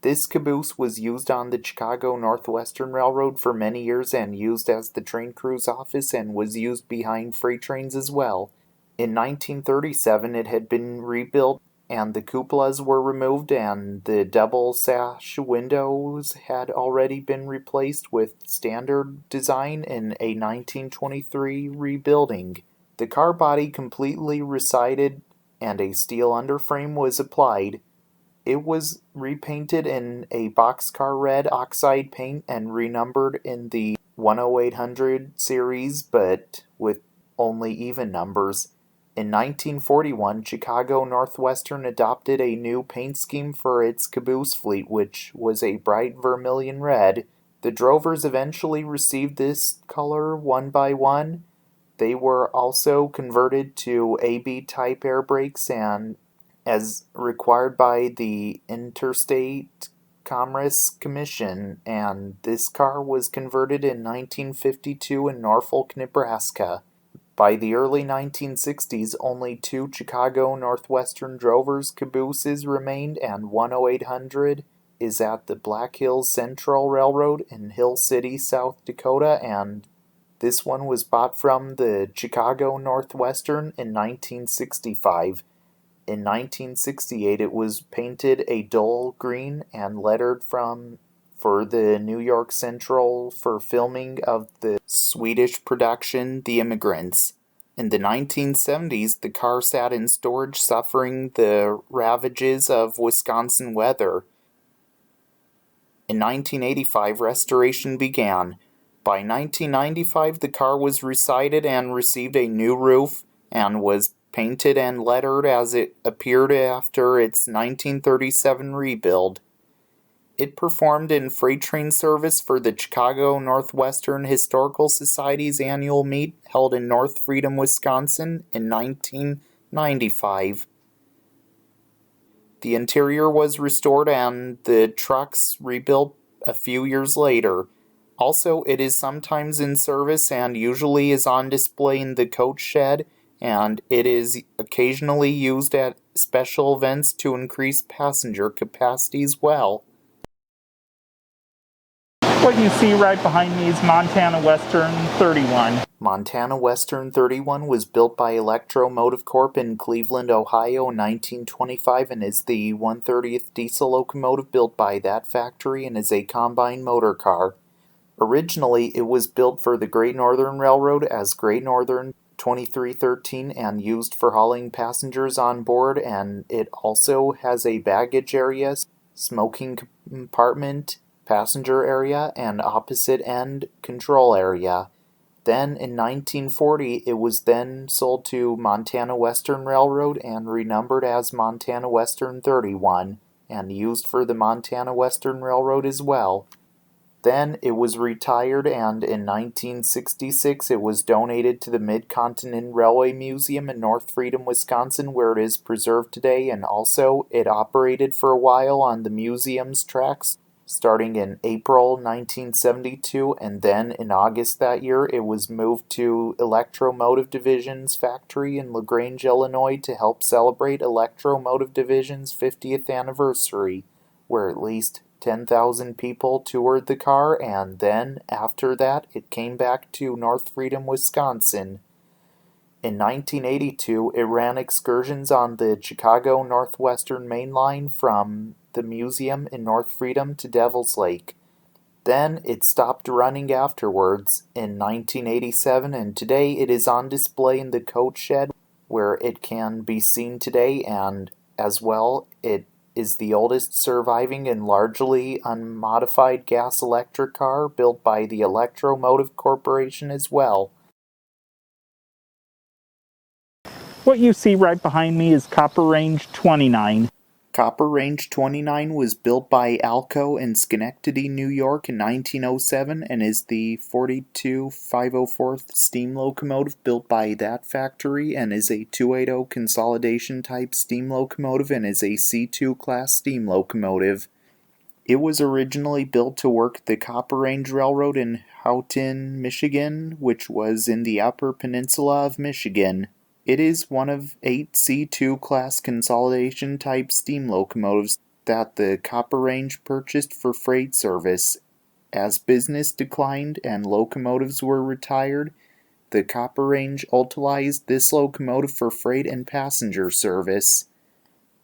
This caboose was used on the Chicago Northwestern Railroad for many years and used as the train crew's office and was used behind freight trains as well. In 1937, it had been rebuilt and the cupolas were removed and the double sash windows had already been replaced with standard design in a 1923 rebuilding. The car body completely resided and a steel underframe was applied. It was repainted in a boxcar red oxide paint and renumbered in the 10800 series, but with only even numbers. In 1941, Chicago Northwestern adopted a new paint scheme for its caboose fleet, which was a bright vermilion red. The drovers eventually received this color one by one. They were also converted to AB-type air brakes and as required by the Interstate Commerce Commission, and this car was converted in 1952 in Norfolk, Nebraska. By the early 1960s, only 2 Chicago Northwestern Drovers cabooses remained, and 10800 is at the Black Hills Central Railroad in Hill City, South Dakota, and this one was bought from the Chicago Northwestern in 1965. In 1968, it was painted a dull green and lettered for the New York Central for filming of the Swedish production The Immigrants. In the 1970s, the car sat in storage suffering the ravages of Wisconsin weather. In 1985, restoration began. By 1995, the car was recited and received a new roof and was painted and lettered as it appeared after its 1937 rebuild. It performed in freight train service for the Chicago Northwestern Historical Society's annual meet held in North Freedom, Wisconsin in 1995. The interior was restored and the trucks rebuilt a few years later. Also, it is sometimes in service and usually is on display in the coach shed, and it is occasionally used at special events to increase passenger capacity as well. What you see right behind me is Montana Western 31. Montana Western 31 was built by Electromotive Corp. In Cleveland, Ohio in 1925 and is the 1/30th diesel locomotive built by that factory and is a combine motor car. Originally, it was built for the Great Northern Railroad as Great Northern 2313 and used for hauling passengers on board, and it also has a baggage area, smoking compartment, passenger area, and opposite end control area. Then in 1940, it was then sold to Montana Western Railroad and renumbered as Montana Western 31 and used for the Montana Western Railroad as well. Then it was retired, and in 1966 it was donated to the Mid-Continent Railway Museum in North Freedom, Wisconsin, where it is preserved today, and also it operated for a while on the museum's tracks starting in April 1972, and then in August that year it was moved to Electromotive Division's factory in LaGrange, Illinois to help celebrate Electromotive Division's 50th anniversary, where at least 10,000 people toured the car, and then, after that, it came back to North Freedom, Wisconsin. In 1982, it ran excursions on the Chicago Northwestern Main Line from the museum in North Freedom to Devil's Lake. Then it stopped running afterwards in 1987, and today it is on display in the coach shed where it can be seen today, and as well, it is the oldest surviving and largely unmodified gas-electric car built by the Electromotive Corporation as well. What you see right behind me is Copper Range 29. Copper Range 29 was built by Alco in Schenectady, New York in 1907 and is the 42,504th steam locomotive built by that factory and is a 280 consolidation type steam locomotive and is a C2 class steam locomotive. It was originally built to work the Copper Range Railroad in Houghton, Michigan, which was in the Upper Peninsula of Michigan. It is one of 8 C2 class consolidation type steam locomotives that the Copper Range purchased for freight service. As business declined and locomotives were retired, the Copper Range utilized this locomotive for freight and passenger service.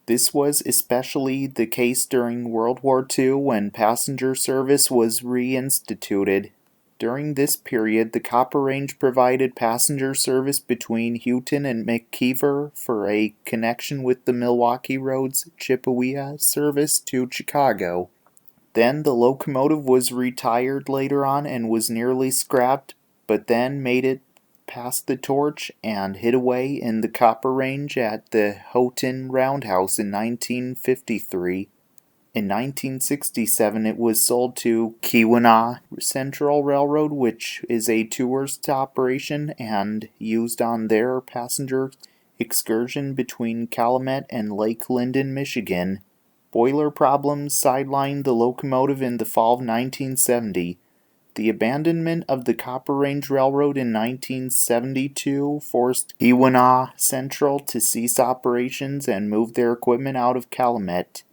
This was especially the case during World War II when passenger service was reinstituted. During this period, the Copper Range provided passenger service between Houghton and McKeever for a connection with the Milwaukee Road's Chippewa service to Chicago. Then the locomotive was retired later on and was nearly scrapped, but then made it past the torch and hid away in the Copper Range at the Houghton Roundhouse in 1953. In 1967, it was sold to Keweenaw Central Railroad, which is a tourist operation and used on their passenger excursion between Calumet and Lake Linden, Michigan. Boiler problems sidelined the locomotive in the fall of 1970. The abandonment of the Copper Range Railroad in 1972 forced Keweenaw Central to cease operations and move their equipment out of Calumet.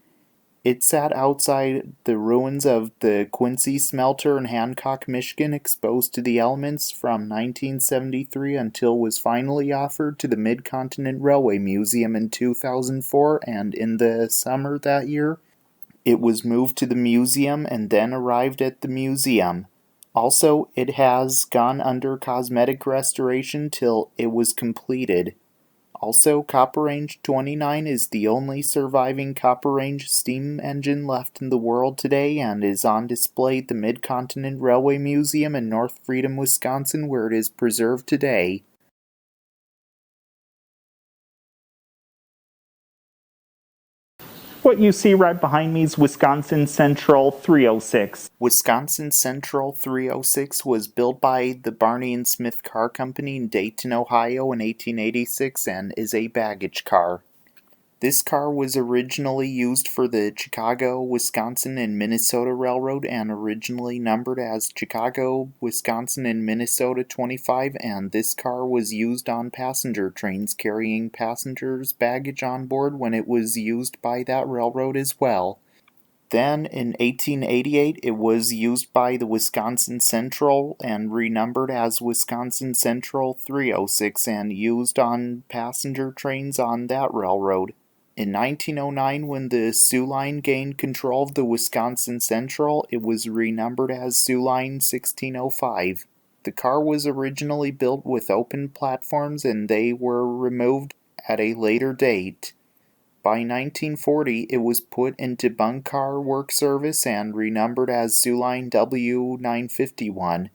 It sat outside the ruins of the Quincy Smelter in Hancock, Michigan, exposed to the elements from 1973 until was finally offered to the Mid-Continent Railway Museum in 2004, and in the summer that year, it was moved to the museum and then arrived at the museum. Also, it has gone under cosmetic restoration till it was completed. Also, Copper Range 29 is the only surviving Copper Range steam engine left in the world today and is on display at the Mid-Continent Railway Museum in North Freedom, Wisconsin, where it is preserved today. What you see right behind me is Wisconsin Central 306. Wisconsin Central 306 was built by the Barney and Smith Car Company in Dayton, Ohio in 1886 and is a baggage car. This car was originally used for the Chicago, Wisconsin, and Minnesota Railroad and originally numbered as Chicago, Wisconsin, and Minnesota 25, and this car was used on passenger trains carrying passengers' baggage on board when it was used by that railroad as well. Then, in 1888, it was used by the Wisconsin Central and renumbered as Wisconsin Central 306 and used on passenger trains on that railroad. In 1909, when the Soo Line gained control of the Wisconsin Central, it was renumbered as Soo Line 1605. The car was originally built with open platforms and they were removed at a later date. By 1940, it was put into bunk car work service and renumbered as Soo Line W951.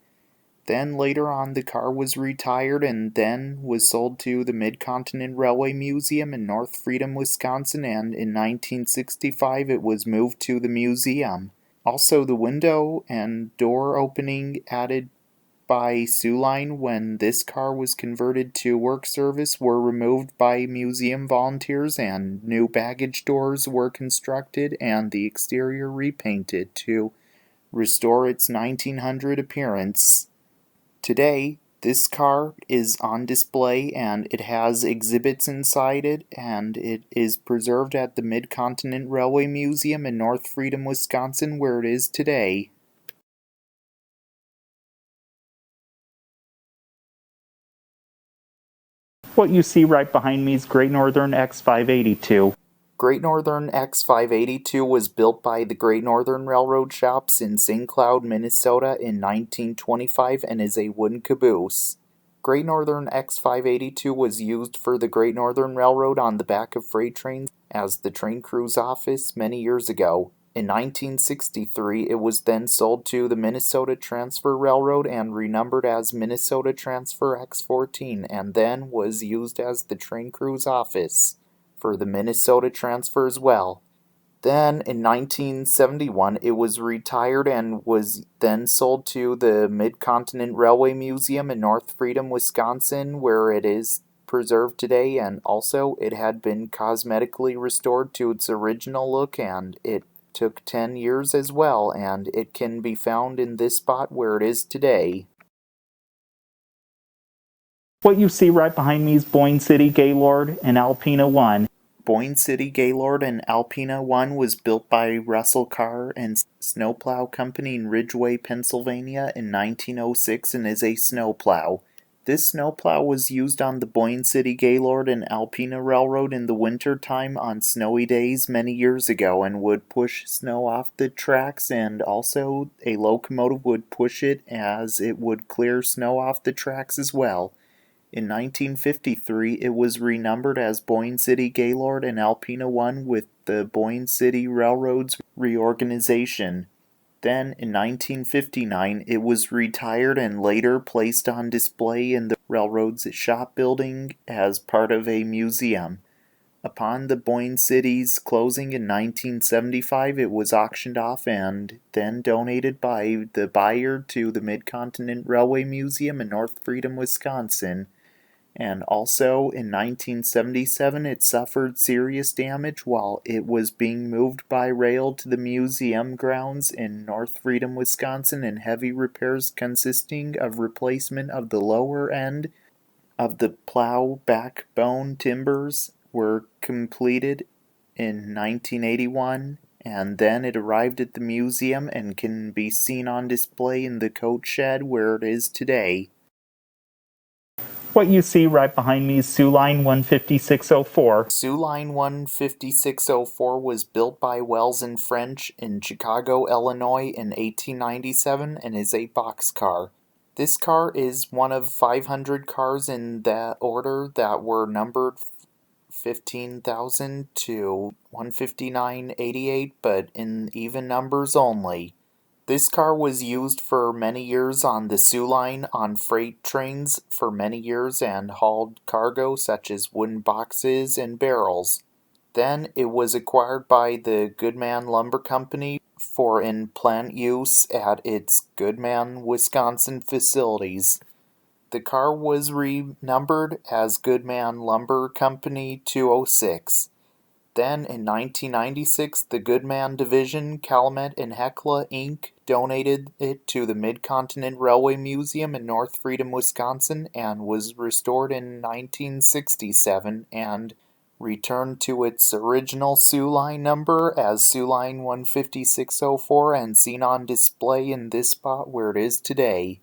Then later on the car was retired and then was sold to the Mid-Continent Railway Museum in North Freedom, Wisconsin, and in 1965 it was moved to the museum. Also, the window and door opening added by Soo Line when this car was converted to work service were removed by museum volunteers and new baggage doors were constructed and the exterior repainted to restore its 1900 appearance. Today, this car is on display and it has exhibits inside it and it is preserved at the Mid-Continent Railway Museum in North Freedom, Wisconsin, where it is today. What you see right behind me is Great Northern X582. Great Northern X582 was built by the Great Northern Railroad shops in St. Cloud, Minnesota in 1925 and is a wooden caboose. Great Northern X582 was used for the Great Northern Railroad on the back of freight trains as the train crew's office many years ago. In 1963, it was then sold to the Minnesota Transfer Railroad and renumbered as Minnesota Transfer X14 and then was used as the train crew's office for the Minnesota Transfer as well. Then, in 1971, it was retired and was then sold to the Mid-Continent Railway Museum in North Freedom, Wisconsin, where it is preserved today, and also it had been cosmetically restored to its original look, and it took 10 years as well, and it can be found in this spot where it is today. What you see right behind me is Boyne City Gaylord and Alpina 1. Boyne City Gaylord and Alpina 1 was built by Russell Carr and Snowplow Company in Ridgeway, Pennsylvania in 1906 and is a snowplow. This snowplow was used on the Boyne City Gaylord and Alpina Railroad in the winter time on snowy days many years ago and would push snow off the tracks, and also a locomotive would push it as it would clear snow off the tracks as well. In 1953, it was renumbered as Boyne City Gaylord and Alpina 1 with the Boyne City Railroad's reorganization. Then, in 1959, it was retired and later placed on display in the railroad's shop building as part of a museum. Upon the Boyne City's closing in 1975, it was auctioned off and then donated by the buyer to the Mid-Continent Railway Museum in North Freedom, Wisconsin. And also, in 1977, it suffered serious damage while it was being moved by rail to the museum grounds in North Freedom, Wisconsin, and heavy repairs consisting of replacement of the lower end of the plow backbone timbers were completed in 1981, and then it arrived at the museum and can be seen on display in the coach shed where it is today. What you see right behind me is Soo Line 15604. Soo Line 15604 was built by Wells and French in Chicago, Illinois in 1897 and is a boxcar. This car is one of 500 cars in that order that were numbered 15,000 to 159,88, but in even numbers only. This car was used for many years on the Soo Line on freight trains for many years and hauled cargo such as wooden boxes and barrels. Then it was acquired by the Goodman Lumber Company for in-plant use at its Goodman, Wisconsin facilities. The car was renumbered as Goodman Lumber Company 206. Then in 1996, the Goodman Division, Calumet and Hecla Inc. donated it to the Mid-Continent Railway Museum in North Freedom, Wisconsin, and was restored in 1967 and returned to its original Soo Line number as Soo Line 15604 and seen on display in this spot where it is today.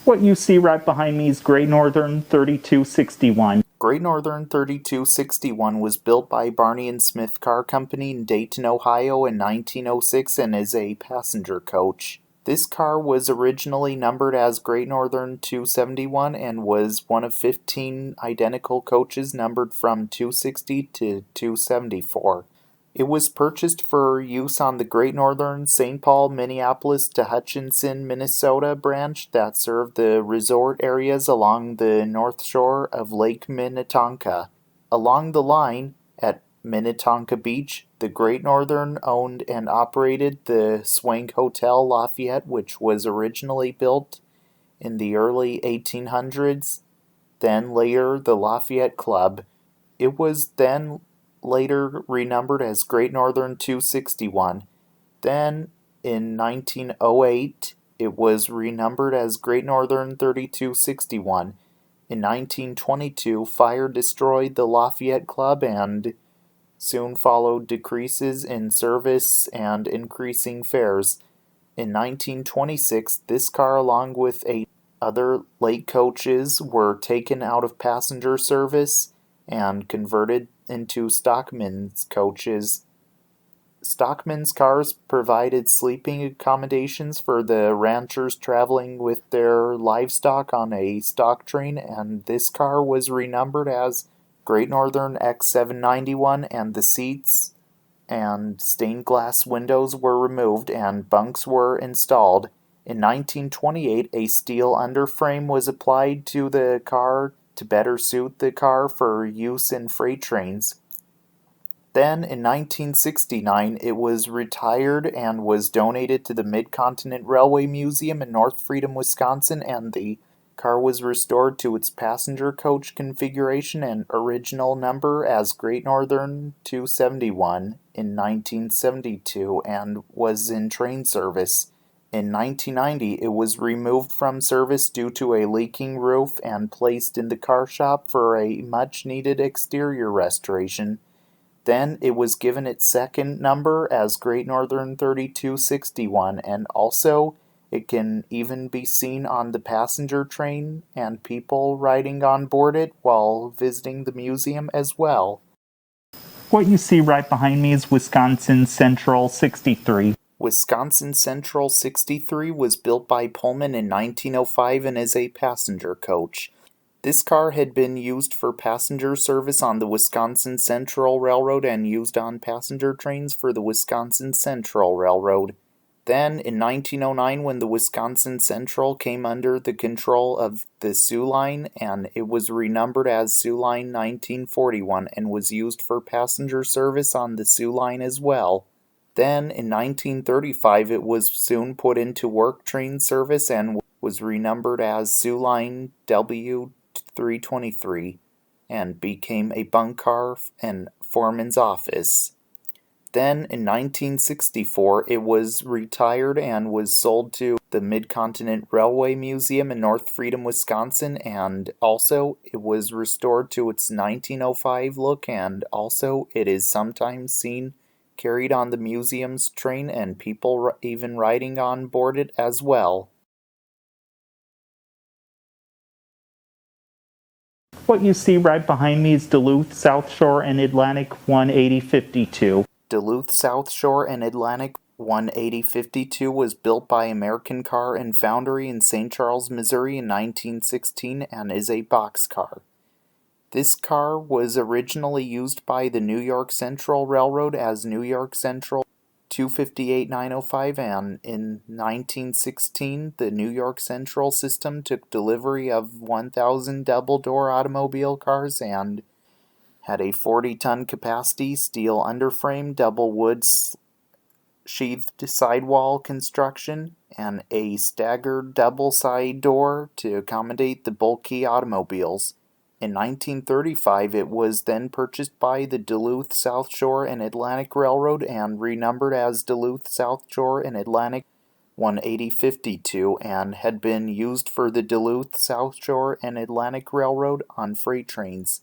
What you see right behind me is Great Northern 3261. Great Northern 3261 was built by Barney and Smith Car Company in Dayton, Ohio in 1906 and is a passenger coach. This car was originally numbered as Great Northern 271 and was one of 15 identical coaches numbered from 260 to 274. It was purchased for use on the Great Northern St. Paul, Minneapolis to Hutchinson, Minnesota branch that served the resort areas along the north shore of Lake Minnetonka. Along the line, at Minnetonka Beach, the Great Northern owned and operated the Swank Hotel Lafayette, which was originally built in the early 1800s, then later the Lafayette Club. It was then later renumbered as Great Northern 261. Then, in 1908, it was renumbered as Great Northern 3261. In 1922, fire destroyed the Lafayette Club and soon followed decreases in service and increasing fares. In 1926, this car along with 8 other late coaches were taken out of passenger service and converted into Stockman's coaches. Stockman's cars provided sleeping accommodations for the ranchers traveling with their livestock on a stock train, and this car was renumbered as Great Northern X791, and the seats and stained glass windows were removed and bunks were installed. In 1928, a steel underframe was applied to the car to better suit the car for use in freight trains. Then, in 1969, it was retired and was donated to the Mid-Continent Railway Museum in North Freedom, Wisconsin, and the car was restored to its passenger coach configuration and original number as Great Northern 271 in 1972 and was in train service. In 1990, it was removed from service due to a leaking roof and placed in the car shop for a much-needed exterior restoration. Then it was given its second number as Great Northern 3261, and also it can even be seen on the passenger train and people riding on board it while visiting the museum as well. What you see right behind me is Wisconsin Central 63. Wisconsin Central 63 was built by Pullman in 1905 and is a passenger coach. This car had been used for passenger service on the Wisconsin Central Railroad and used on passenger trains for the Wisconsin Central Railroad. Then, in 1909, when the Wisconsin Central came under the control of the Soo Line, and it was renumbered as Soo Line 1941 and was used for passenger service on the Soo Line as well. Then, in 1935, it was soon put into work train service and was renumbered as Soo Line W323 and became a bunk car and foreman's office. Then, in 1964, it was retired and was sold to the Mid-Continent Railway Museum in North Freedom, Wisconsin, and also it was restored to its 1905 look, and also it is sometimes seen carried on the museum's train and people even riding on board it as well. What you see right behind me is Duluth, South Shore, and Atlantic 18052. Duluth South Shore and Atlantic 18052 was built by American Car and Foundry in St. Charles, Missouri in 1916 and is a boxcar. This car was originally used by the New York Central Railroad as New York Central 258905, and in 1916 the New York Central system took delivery of 1,000 double-door automobile cars and had a 40-ton capacity, steel underframe, double wood sheathed sidewall construction, and a staggered double side door to accommodate the bulky automobiles. In 1935, it was then purchased by the Duluth South Shore and Atlantic Railroad and renumbered as Duluth South Shore and Atlantic 18052 and had been used for the Duluth South Shore and Atlantic Railroad on freight trains.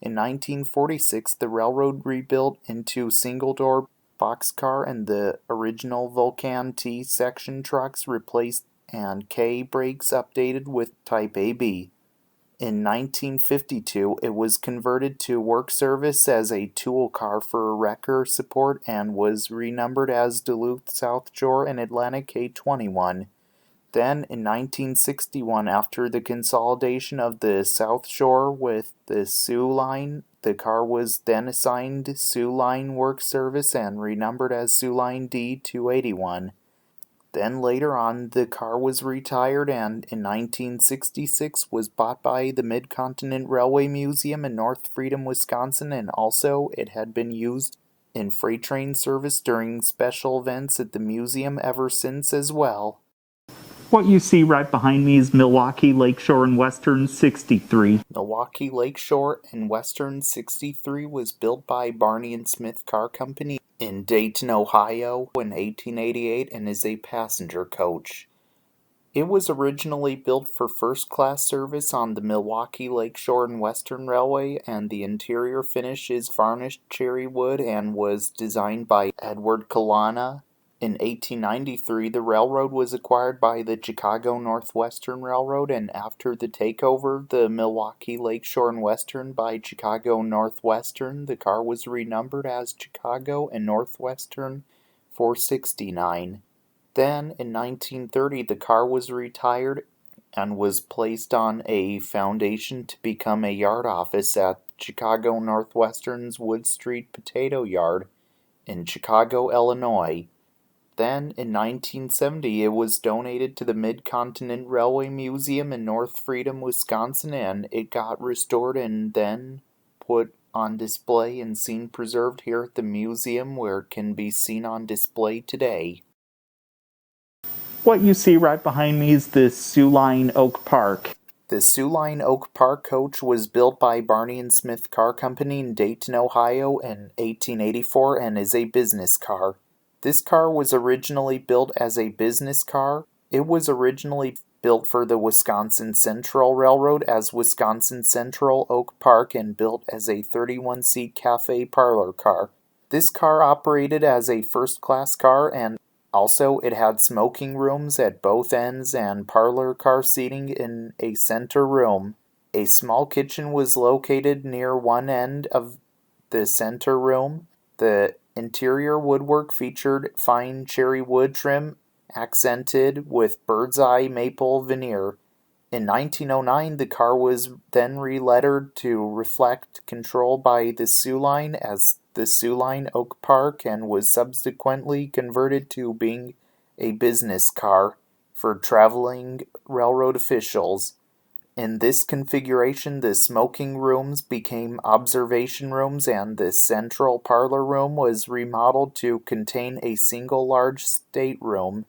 In 1946, the railroad rebuilt into single-door boxcar and the original Vulcan T section trucks replaced and K brakes updated with Type AB. In 1952, it was converted to work service as a tool car for wrecker support and was renumbered as Duluth South Shore and Atlantic K21. Then, in 1961, after the consolidation of the South Shore with the Soo Line, the car was then assigned Soo Line Work Service and renumbered as Soo Line D281. Then later on, the car was retired and in 1966 was bought by the Mid-Continent Railway Museum in North Freedom, Wisconsin, and also it had been used in freight train service during special events at the museum ever since as well. What you see right behind me is Milwaukee Lakeshore and Western 63. Milwaukee Lakeshore and Western 63 was built by Barney and Smith Car Company in Dayton, Ohio in 1888 and is a passenger coach. It was originally built for first-class service on the Milwaukee Lakeshore and Western Railway, and the interior finish is varnished cherry wood and was designed by Edward Kalana. In 1893, the railroad was acquired by the Chicago Northwestern Railroad, and after the takeover, the Milwaukee Lakeshore and Western by Chicago Northwestern, the car was renumbered as Chicago and Northwestern 469. Then, in 1930, the car was retired and was placed on a foundation to become a yard office at Chicago Northwestern's Wood Street Potato Yard in Chicago, Illinois. Then, in 1970, it was donated to the Mid-Continent Railway Museum in North Freedom, Wisconsin, and it got restored and then put on display and seen preserved here at the museum, where it can be seen on display today. What you see right behind me is the Soo Line Oak Park. The Soo Line Oak Park coach was built by Barney and Smith Car Company in Dayton, Ohio in 1884 and is a business car. This car was originally built as a business car. It was originally built for the Wisconsin Central Railroad as Wisconsin Central Oak Park and built as a 31-seat cafe parlor car. This car operated as a first-class car, and also it had smoking rooms at both ends and parlor car seating in a center room. A small kitchen was located near one end of the center room. The interior woodwork featured fine cherry wood trim accented with bird's eye maple veneer. In 1909, the car was then relettered to reflect control by the Soo Line as the Soo Line Oak Park and was subsequently converted to being a business car for traveling railroad officials. In this configuration, the smoking rooms became observation rooms and the central parlor room was remodeled to contain a single large stateroom,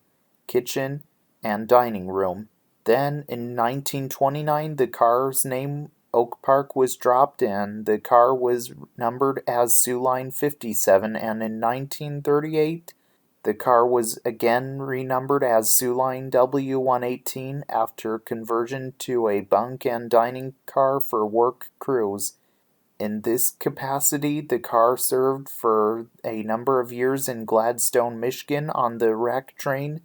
kitchen, and dining room. Then, in 1929, the car's name Oak Park was dropped and the car was numbered as Soo Line 57, and in 1938, the car was again renumbered as Soo Line W118 after conversion to a bunk and dining car for work crews. In this capacity, the car served for a number of years in Gladstone, Michigan on the wreck train.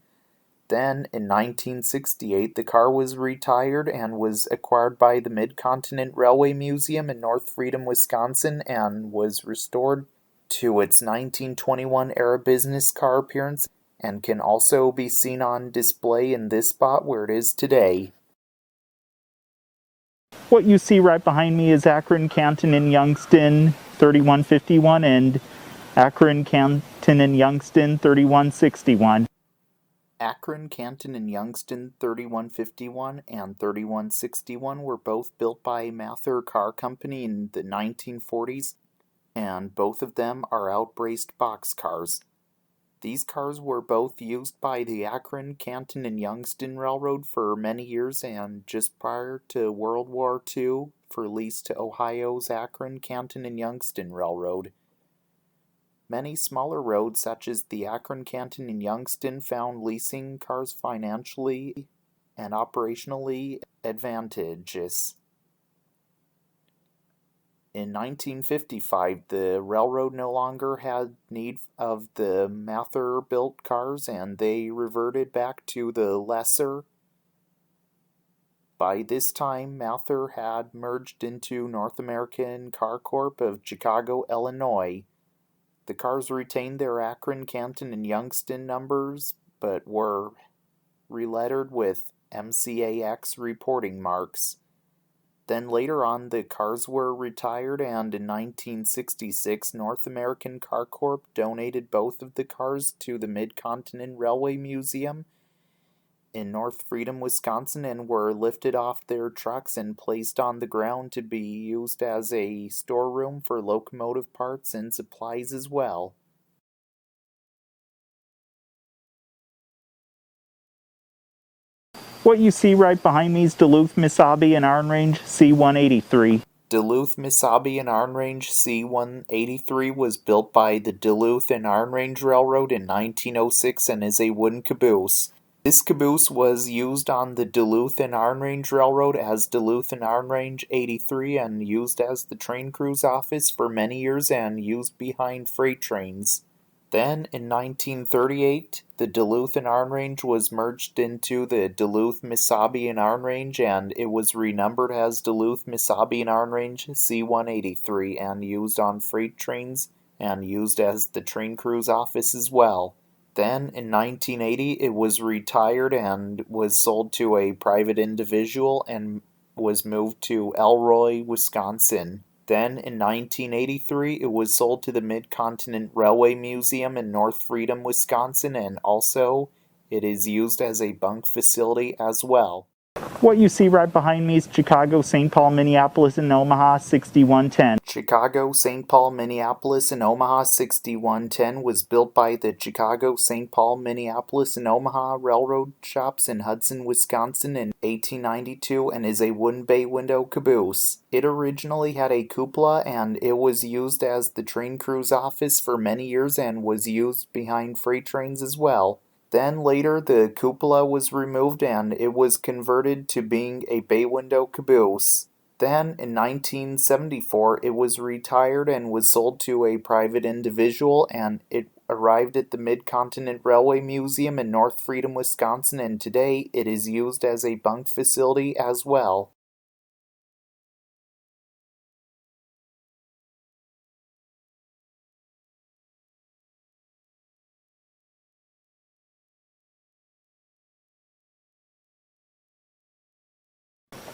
Then, in 1968, the car was retired and was acquired by the Mid-Continent Railway Museum in North Freedom, Wisconsin, and was restored to its 1921 era business car appearance and can also be seen on display in this spot where it is today. What you see right behind me is Akron, Canton, and Youngstown 3151 and Akron, Canton, and Youngstown 3161. Akron, Canton, and Youngstown 3151 and 3161 were both built by Mather Car Company in the 1940s, and both of them are outbraced boxcars. These cars were both used by the Akron, Canton, and Youngstown Railroad for many years and just prior to World War II for lease to Ohio's Akron, Canton, and Youngstown Railroad. Many smaller roads such as the Akron, Canton, and Youngstown found leasing cars financially and operationally advantageous. In 1955, the railroad no longer had need of the Mather-built cars, and they reverted back to the lesser. By this time, Mather had merged into North American Car Corp of Chicago, Illinois. The cars retained their Akron, Canton, and Youngstown numbers, but were relettered with MCAX reporting marks. Then later on, the cars were retired, and in 1966, North American Car Corp donated both of the cars to the Mid-Continent Railway Museum in North Freedom, Wisconsin, and were lifted off their trucks and placed on the ground to be used as a storeroom for locomotive parts and supplies as well. What you see right behind me is Duluth, Mesabi, and Iron Range C-183. Duluth, Mesabi, and Iron Range C-183 was built by the Duluth and Iron Range Railroad in 1906 and is a wooden caboose. This caboose was used on the Duluth and Iron Range Railroad as Duluth and Iron Range 83 and used as the train crew's office for many years and used behind freight trains. Then, in 1938, the Duluth and Iron Range was merged into the Duluth, Mesabi, and Iron Range, and it was renumbered as Duluth, Mesabi, and Iron Range C-183 and used on freight trains and used as the train crew's office as well. Then, in 1980, it was retired and was sold to a private individual and was moved to Elroy, Wisconsin. Then, in 1983, it was sold to the Mid-Continent Railway Museum in North Freedom, Wisconsin, and also it is used as a bunk facility as well. What you see right behind me is Chicago, St. Paul, Minneapolis, and Omaha 6110. Chicago, St. Paul, Minneapolis, and Omaha 6110 was built by the Chicago, St. Paul, Minneapolis, and Omaha Railroad Shops in Hudson, Wisconsin in 1892 and is a wooden bay window caboose. It originally had a cupola and it was used as the train crew's office for many years and was used behind freight trains as well. Then later the cupola was removed and it was converted to being a bay window caboose. Then in 1974 it was retired and was sold to a private individual and it arrived at the Mid-Continent Railway Museum in North Freedom, Wisconsin, and today it is used as a bunk facility as well.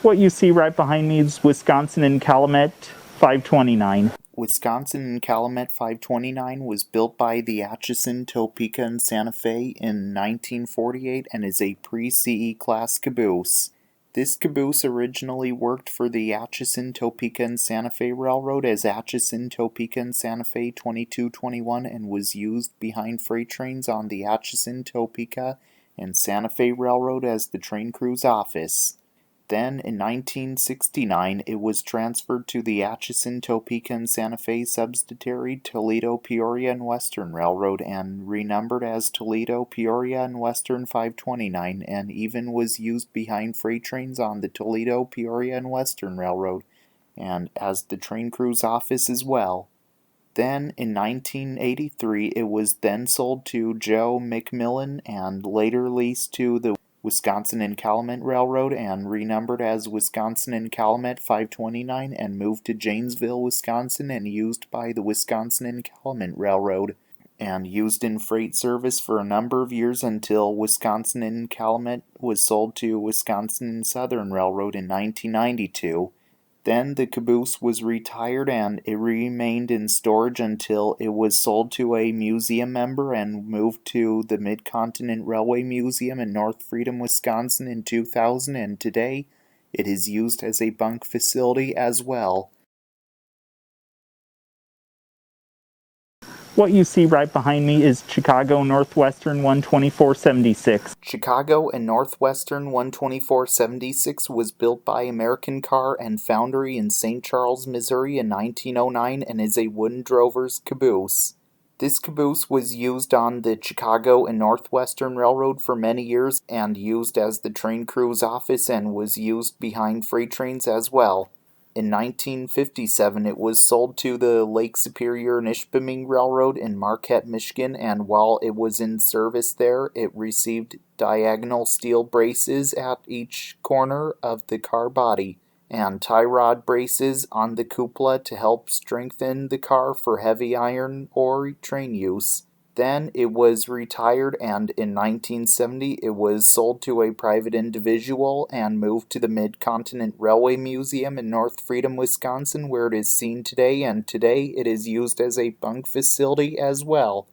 What you see right behind me is Wisconsin and Calumet 529. Wisconsin and Calumet 529 was built by the Atchison, Topeka, and Santa Fe in 1948 and is a pre-CE class caboose. This caboose originally worked for the Atchison, Topeka, and Santa Fe Railroad as Atchison, Topeka, and Santa Fe 2221 and was used behind freight trains on the Atchison, Topeka, and Santa Fe Railroad as the train crew's office. Then, in 1969, it was transferred to the Atchison, Topeka, and Santa Fe subsidiary Toledo, Peoria, and Western Railroad and renumbered as Toledo, Peoria, and Western 529 and even was used behind freight trains on the Toledo, Peoria, and Western Railroad and as the train crew's office as well. Then, in 1983, it was then sold to Joe McMillan and later leased to the Wisconsin and Calumet Railroad and renumbered as Wisconsin and Calumet 529 and moved to Janesville, Wisconsin and used by the Wisconsin and Calumet Railroad and used in freight service for a number of years until Wisconsin and Calumet was sold to Wisconsin and Southern Railroad in 1992. Then the caboose was retired and it remained in storage until it was sold to a museum member and moved to the Mid-Continent Railway Museum in North Freedom, Wisconsin in 2000, and today it is used as a bunk facility as well. What you see right behind me is Chicago Northwestern 12476. Chicago and Northwestern 12476 was built by American Car and Foundry in St. Charles, Missouri in 1909 and is a wooden drover's caboose. This caboose was used on the Chicago and Northwestern Railroad for many years and used as the train crew's office and was used behind freight trains as well. In 1957, it was sold to the Lake Superior Nishpeming Railroad in Marquette, Michigan, and while it was in service there, it received diagonal steel braces at each corner of the car body and tie rod braces on the cupola to help strengthen the car for heavy iron ore train use. Then it was retired and in 1970 it was sold to a private individual and moved to the Mid-Continent Railway Museum in North Freedom, Wisconsin, where it is seen today, and today it is used as a bunk facility as well.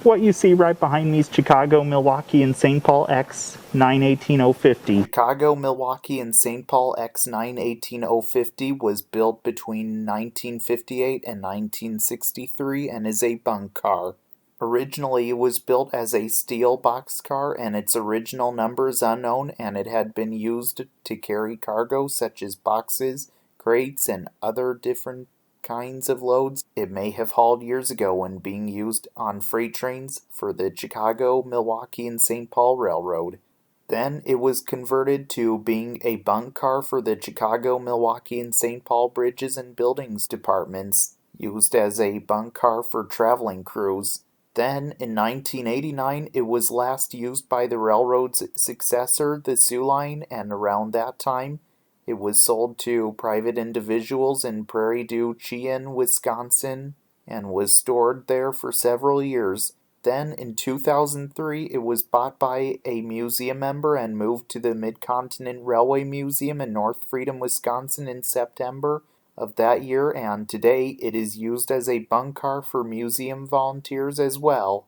What you see right behind me is Chicago, Milwaukee, and St. Paul X 918050. Chicago, Milwaukee, and St. Paul X 918050 was built between 1958 and 1963 and is a bunk car. Originally, it was built as a steel boxcar and its original number is unknown, and it had been used to carry cargo such as boxes, crates, and other different kinds of loads it may have hauled years ago when being used on freight trains for the Chicago, Milwaukee, and St. Paul Railroad. Then it was converted to being a bunk car for the Chicago, Milwaukee, and St. Paul Bridges and Buildings departments, used as a bunk car for traveling crews. Then, in 1989, it was last used by the railroad's successor, the Soo Line, and around that time, it was sold to private individuals in Prairie du Chien, Wisconsin, and was stored there for several years. Then, in 2003, it was bought by a museum member and moved to the Mid-Continent Railway Museum in North Freedom, Wisconsin in September of that year, and today it is used as a bunk car for museum volunteers as well.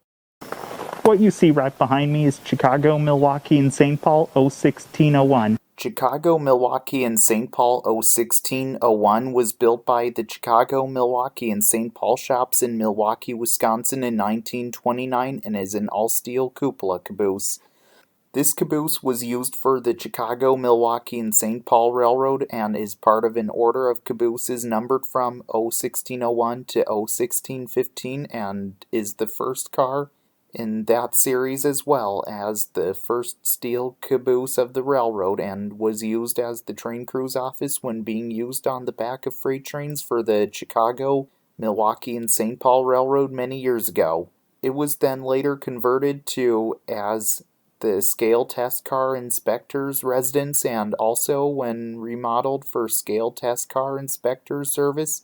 What you see right behind me is Chicago, Milwaukee, and St. Paul 01601. Chicago, Milwaukee, and St. Paul 01601 was built by the Chicago, Milwaukee, and St. Paul shops in Milwaukee, Wisconsin in 1929 and is an all-steel cupola caboose. This caboose was used for the Chicago, Milwaukee, and St. Paul Railroad and is part of an order of cabooses numbered from 01601 to 01615 and is the first car in that series as well as the first steel caboose of the railroad and was used as the train crew's office when being used on the back of freight trains for the Chicago, Milwaukee, and St. Paul Railroad many years ago. It was then later converted to as the scale test car inspector's residence and also when remodeled for scale test car inspector service,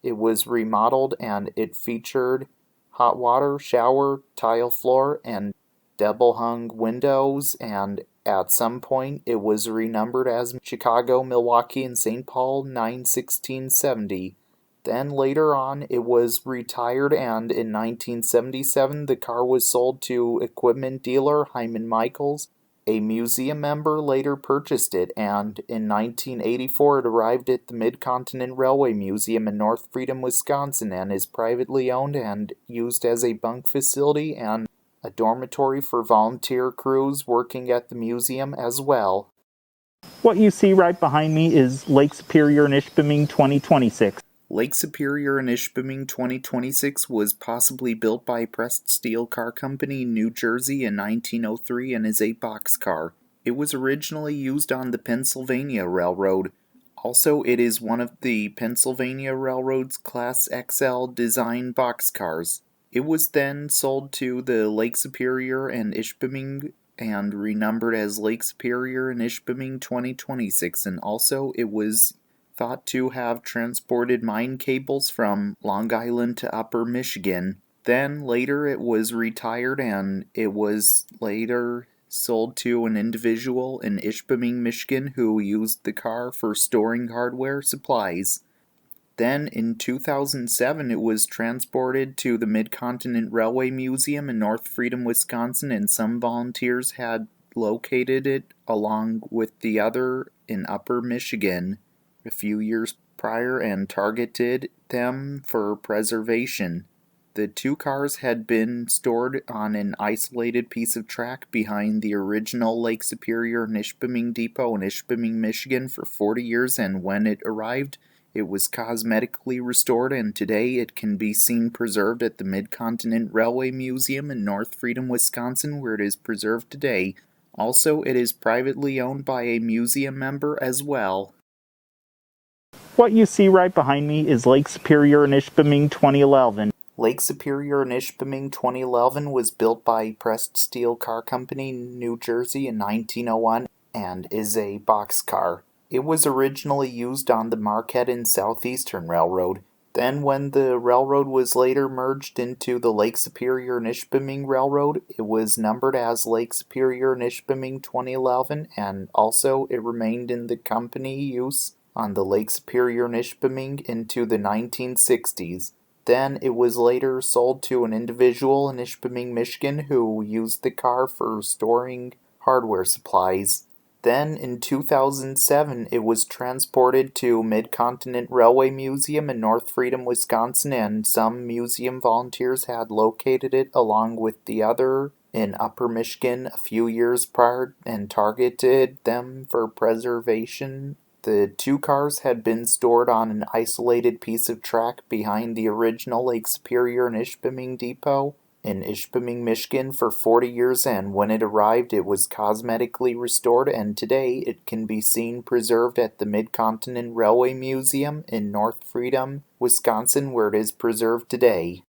it was remodeled and it featured hot water, shower, tile floor, and double hung windows, and at some point it was renumbered as Chicago, Milwaukee, and St. Paul 91670. Then later on it was retired and in 1977 the car was sold to equipment dealer Hyman Michaels. A museum member later purchased it, and in 1984 it arrived at the Mid-Continent Railway Museum in North Freedom, Wisconsin, and is privately owned and used as a bunk facility and a dormitory for volunteer crews working at the museum as well. What you see right behind me is Lake Superior Nishpeming 2026. Lake Superior and Ishpeming 2026 was possibly built by Pressed Steel Car Company, New Jersey in 1903 and is a boxcar. It was originally used on the Pennsylvania Railroad. Also, it is one of the Pennsylvania Railroad's Class XL design boxcars. It was then sold to the Lake Superior and Ishpeming and renumbered as Lake Superior and Ishpeming 2026, and also it was thought to have transported mine cables from Long Island to Upper Michigan. Then later it was retired and it was later sold to an individual in Ishpeming, Michigan who used the car for storing hardware supplies. Then in 2007 it was transported to the Mid-Continent Railway Museum in North Freedom, Wisconsin, and some volunteers had located it along with the other in Upper Michigan a few years prior and targeted them for preservation. The two cars had been stored on an isolated piece of track behind the original Lake Superior and Ishpeming Depot in Ishpeming, Michigan for 40 years, and when it arrived, it was cosmetically restored, and today it can be seen preserved at the Mid-Continent Railway Museum in North Freedom, Wisconsin, where it is preserved today. Also, it is privately owned by a museum member as well. What you see right behind me is Lake Superior in Ishpeming 2011. Lake Superior in Ishpeming 2011 was built by Pressed Steel Car Company, New Jersey in 1901 and is a boxcar. It was originally used on the Marquette and Southeastern Railroad. Then when the railroad was later merged into the Lake Superior and Ishpeming Railroad, it was numbered as Lake Superior and Ishpeming 2011, and also it remained in the company use on the Lake Superior and Ishpeming into the 1960s. Then it was later sold to an individual in Ishpeming, Michigan who used the car for storing hardware supplies. Then in 2007 it was transported to Mid-Continent Railway Museum in North Freedom, Wisconsin, and some museum volunteers had located it along with the other in Upper Michigan a few years prior and targeted them for preservation. The two cars had been stored on an isolated piece of track behind the original Lake Superior and Ishpeming Depot in Ishpeming, Michigan for 40 years, and when it arrived it was cosmetically restored, and today it can be seen preserved at the Mid-Continent Railway Museum in North Freedom, Wisconsin, where it is preserved today.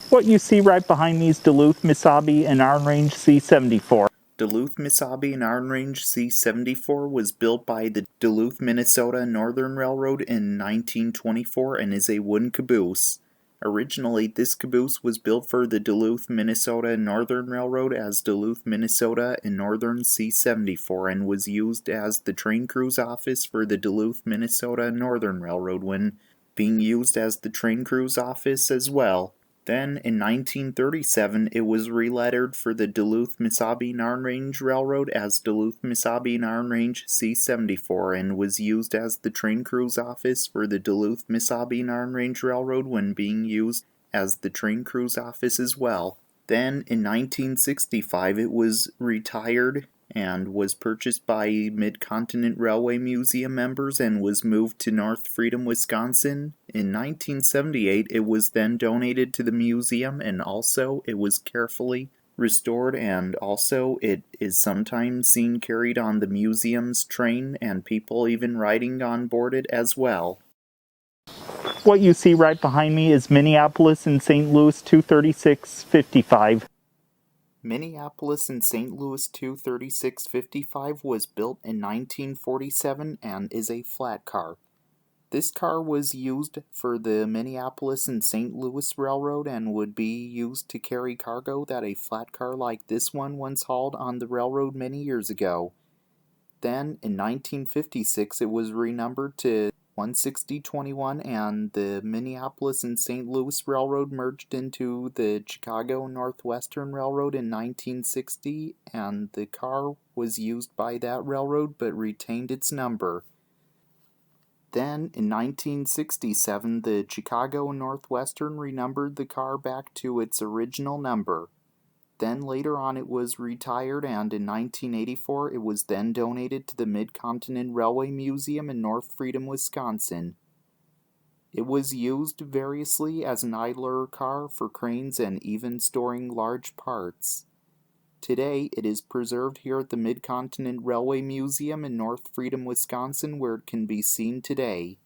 What you see right behind me is Duluth, Mesabi and Iron Range C-74. Duluth, Mesabi and Iron Range C-74 was built by the Duluth, Minnesota Northern Railroad in 1924 and is a wooden caboose. Originally, this caboose was built for the Duluth, Minnesota Northern Railroad as Duluth, Minnesota and Northern C-74 and was used as the train crew's office for the Duluth, Minnesota Northern Railroad when being used as the train crew's office as well. Then, in 1937, it was relettered for the Duluth, Mesabi and Iron Range Railroad as Duluth, Mesabi and Iron Range C-74 and was used as the train crew's office for the Duluth, Mesabi and Iron Range Railroad when being used as the train crew's office as well. Then, in 1965, it was retired and was purchased by Mid-Continent Railway Museum members and was moved to North Freedom, Wisconsin. In 1978, it was then donated to the museum, and also it was carefully restored, and also it is sometimes seen carried on the museum's train and people even riding on board it as well. What you see right behind me is Minneapolis and St. Louis 236-55. Minneapolis and St. Louis 236-55 was built in 1947 and is a flat car. This car was used for the Minneapolis and St. Louis Railroad and would be used to carry cargo that a flat car like this one once hauled on the railroad many years ago. Then, in 1956, it was renumbered to 16021 and the Minneapolis and St. Louis Railroad merged into the Chicago Northwestern Railroad in 1960, and the car was used by that railroad but retained its number. Then, in 1967, the Chicago Northwestern renumbered the car back to its original number. Then later on it was retired, and in 1984 it was then donated to the Mid-Continent Railway Museum in North Freedom, Wisconsin. It was used variously as an idler car for cranes and even storing large parts. Today it is preserved here at the Mid-Continent Railway Museum in North Freedom, Wisconsin, where it can be seen today.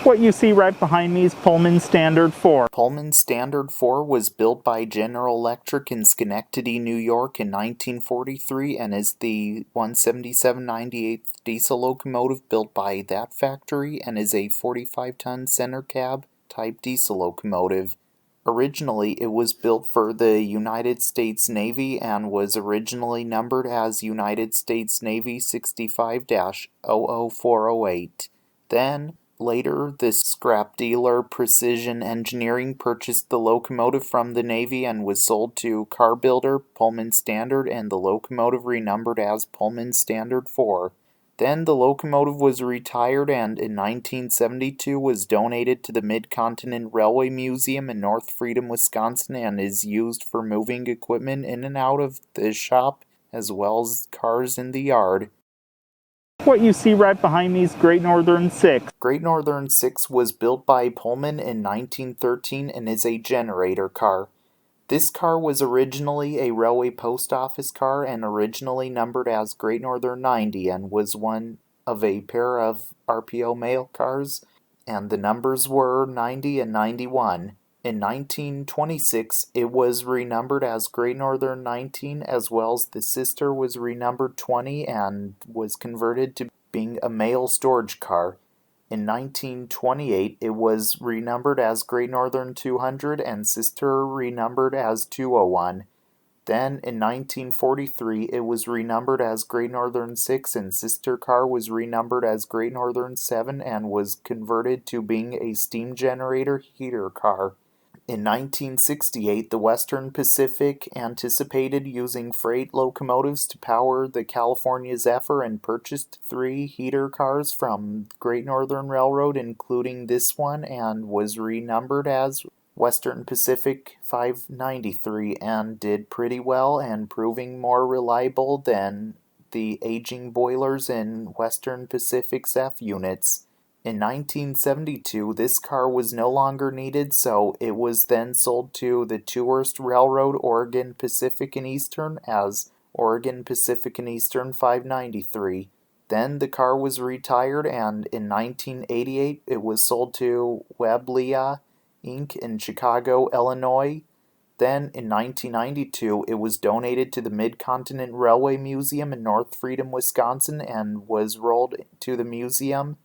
What you see right behind me is Pullman Standard 4. Pullman Standard 4 was built by General Electric in Schenectady, New York in 1943 and is the 177/98 diesel locomotive built by that factory and is a 45-ton center cab type diesel locomotive. Originally, it was built for the United States Navy and was originally numbered as United States Navy 65-00408. Then, later, the scrap dealer Precision Engineering purchased the locomotive from the Navy and was sold to car builder Pullman Standard, and the locomotive renumbered as Pullman Standard 4. Then the locomotive was retired and in 1972 was donated to the Mid-Continent Railway Museum in North Freedom, Wisconsin, and is used for moving equipment in and out of the shop as well as cars in the yard. What you see right behind me is Great Northern 6. Great Northern 6 was built by Pullman in 1913 and is a generator car. This car was originally a railway post office car and originally numbered as Great Northern 90 and was one of a pair of RPO mail cars, and the numbers were 90 and 91. In 1926, it was renumbered as Great Northern 19, as well as the sister was renumbered 20 and was converted to being a mail storage car. In 1928, it was renumbered as Great Northern 200 and sister renumbered as 201. Then, in 1943, it was renumbered as Great Northern 6 and sister car was renumbered as Great Northern 7 and was converted to being a steam generator heater car. In 1968, the Western Pacific anticipated using freight locomotives to power the California Zephyr and purchased 3 heater cars from Great Northern Railroad, including this one, and was renumbered as Western Pacific 593 and did pretty well and proving more reliable than the aging boilers in Western Pacific Zeph units. In 1972, this car was no longer needed, so it was then sold to the Tourist Railroad Oregon Pacific and Eastern as Oregon Pacific and Eastern 593. Then the car was retired, and in 1988 it was sold to Weblea Inc. in Chicago, Illinois. Then, in 1992, it was donated to the Mid-Continent Railway Museum in North Freedom, Wisconsin, and was rolled to the museum.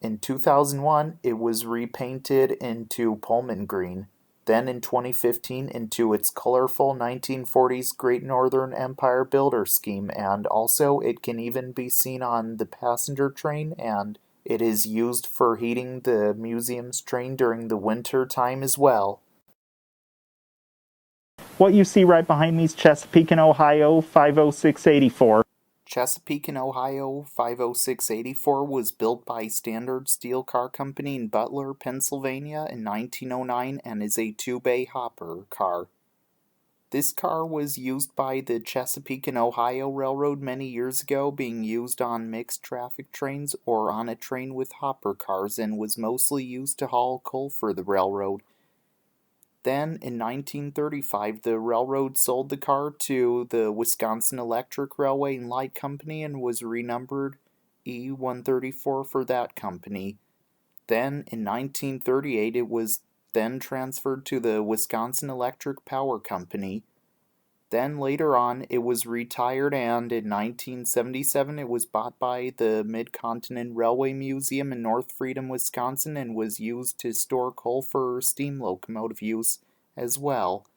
In 2001, it was repainted into Pullman green. Then in 2015 into its colorful 1940s Great Northern Empire Builder scheme, and also it can even be seen on the passenger train, and it is used for heating the museum's train during the winter time as well. What you see right behind me is Chesapeake, Ohio 50684. Chesapeake, Ohio 50684 was built by Standard Steel Car Company in Butler, Pennsylvania in 1909 and is a 2-bay hopper car. This car was used by the Chesapeake and Ohio Railroad many years ago, being used on mixed traffic trains or on a train with hopper cars, and was mostly used to haul coal for the railroad. Then, in 1935, the railroad sold the car to the Wisconsin Electric Railway and Light Company and was renumbered E134 for that company. Then, in 1938, it was then transferred to the Wisconsin Electric Power Company. Then, later on, it was retired, and in 1977, it was bought by the Mid-Continent Railway Museum in North Freedom, Wisconsin, and was used to store coal for steam locomotive use as well.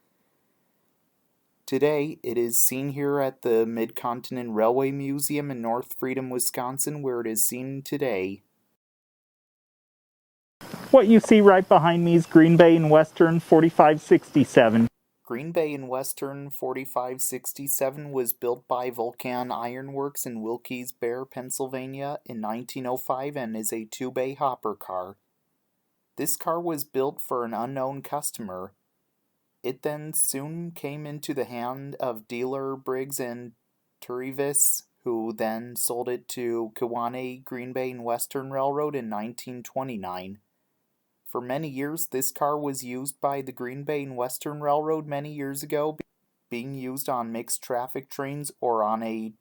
Today, it is seen here at the Mid-Continent Railway Museum in North Freedom, Wisconsin, where it is seen today. What you see right behind me is Green Bay and Western 4567. Green Bay and Western 4567 was built by Vulcan Iron Works in Wilkes-Barre, Pennsylvania in 1905 and is a 2-bay hopper car. This car was built for an unknown customer. It then soon came into the hand of dealer Briggs and Turrivis, who then sold it to Kewanee Green Bay and Western Railroad in 1929. For many years, this car was used by the Green Bay and Western Railroad many years ago, being used on mixed traffic trains or on a